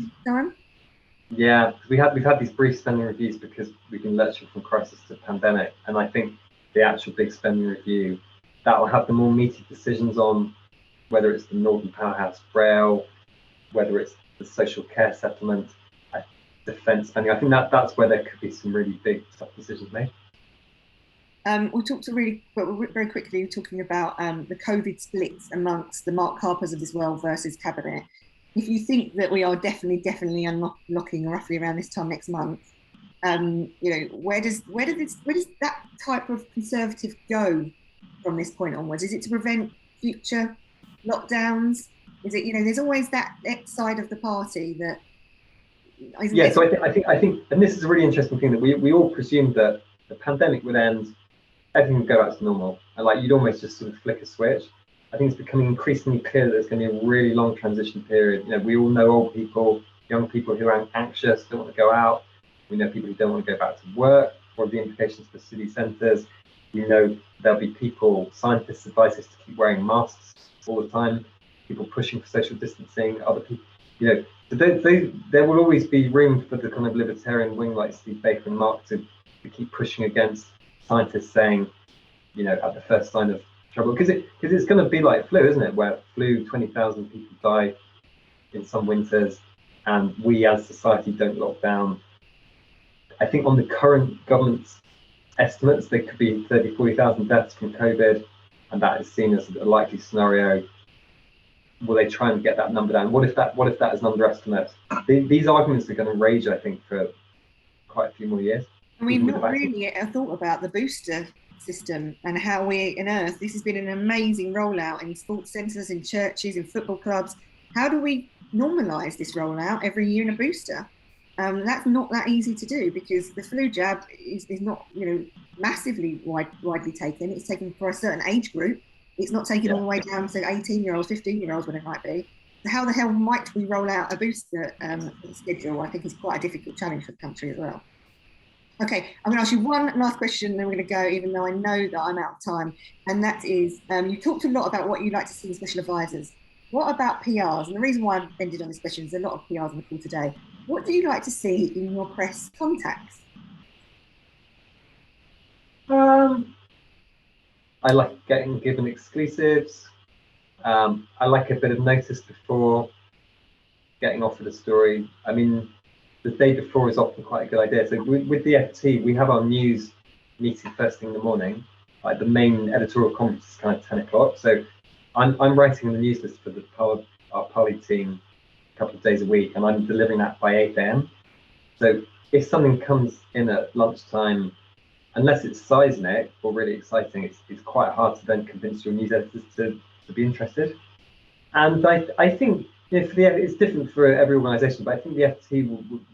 we've had these brief spending reviews because we've been lurching from crisis to pandemic, and I think the actual big spending review that will have the more meaty decisions on whether it's the Northern Powerhouse rail, whether it's the social care settlement, defence spending. I think that's where there could be some really big tough decisions made. We talked very quickly talking about the COVID splits amongst the Mark Harpers of this world versus Cabinet. If you think that we are definitely unlocking roughly around this time next month, where does that type of Conservative go from this point onwards? Is it to prevent future lockdowns? Is it, there's always that side of the party that. So I think, and this is a really interesting thing, that we all presumed that the pandemic would end, everything would go back to normal, and you'd almost just sort of flick a switch. I think it's becoming increasingly clear that there's going to be a really long transition period. We all know old people, young people who are anxious, don't want to go out. We know people who don't want to go back to work. What are the implications for city centres? There'll be people, scientists advise us to keep wearing masks all the time, people pushing for social distancing, other people, so there will always be room for the kind of libertarian wing like Steve Baker and Mark to keep pushing against scientists saying, at the first sign of trouble, because it's going to be like flu, isn't it? Where flu, 20,000 people die in some winters, and we as society don't lock down. I think on the current government's estimates, there could be 30,000, 40,000 deaths from COVID, and that is seen as a likely scenario. Will they try and get that number down? What if that is an underestimate? These arguments are going to rage, I think, for quite a few more years. And we've not really thought about the booster system and how we in Earth. This has been an amazing rollout in sports centres, in churches, in football clubs. How do we normalise this rollout every year in a booster? That's not that easy to do, because the flu jab is not massively widely taken. It's taken for a certain age group. It's not taken all the way down to 18-year-olds, 15-year-olds, when it might be. So how the hell might we roll out a booster schedule? I think is quite a difficult challenge for the country as well. Okay, I'm going to ask you one last question, then we're going to go, even though I know that I'm out of time. And that is, you talked a lot about what you'd like to see in special advisors. what about PRs? And the reason why I've ended on this question is a lot of PRs on the call today. What do you like to see in your press contacts? I like getting given exclusives. I like a bit of notice before getting offered a story. I mean, the day before is often quite a good idea. So with the FT, we have our news meeting first thing in the morning. Like the main editorial conference is kind of 10 o'clock. So I'm writing the news list for our Parley team a couple of days a week, and I'm delivering that by 8 a.m. So if something comes in at lunchtime, unless it's seismic or really exciting, it's quite hard to then convince your news editors to be interested. And I think it's different for every organisation, but I think the FT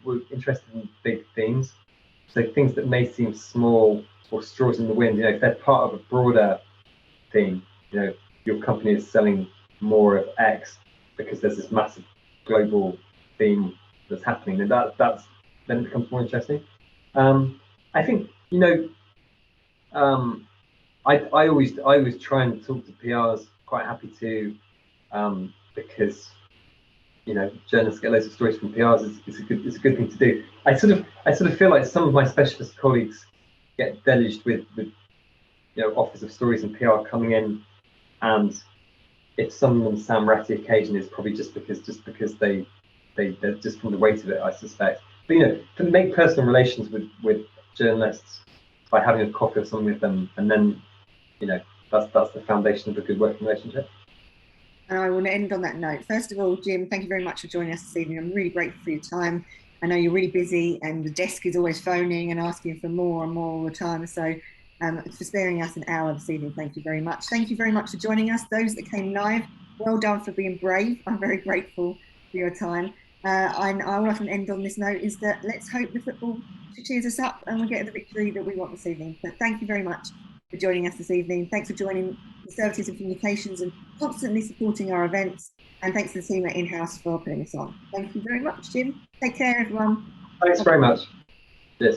will interested in big themes. So things that may seem small or straws in the wind, if they're part of a broader theme, your company is selling more of X because there's this massive global theme that's happening, and then it becomes more interesting. I think I always try and talk to PRs. Quite happy to, because journalists get loads of stories from PRs. It's a good thing to do. I sort of feel like some of my specialist colleagues get deluged with offers of stories and PR coming in, and if some of them sound ratty occasionally, it's probably just because they're just from the weight of it, I suspect. But to make personal relations with journalists by having a coffee or something with them, and then that's the foundation of a good working relationship. And I want to end on that note. First of all, Jim, thank you very much for joining us this evening. I'm really grateful for your time. I know you're really busy, and the desk is always phoning and asking for more and more all the time. So for sparing us an hour this evening, thank you very much. Thank you very much for joining us. Those that came live, well done for being brave. I'm very grateful for your time. And I want to end on this note is that let's hope the football cheers us up and we get the victory that we want this evening. But thank you very much for joining us this evening. Thanks for joining Conservatives and Communications and constantly supporting our events. And thanks to the team at In-House for putting us on. Thank you very much, Jim. Take care, everyone. Thanks very much. Yes.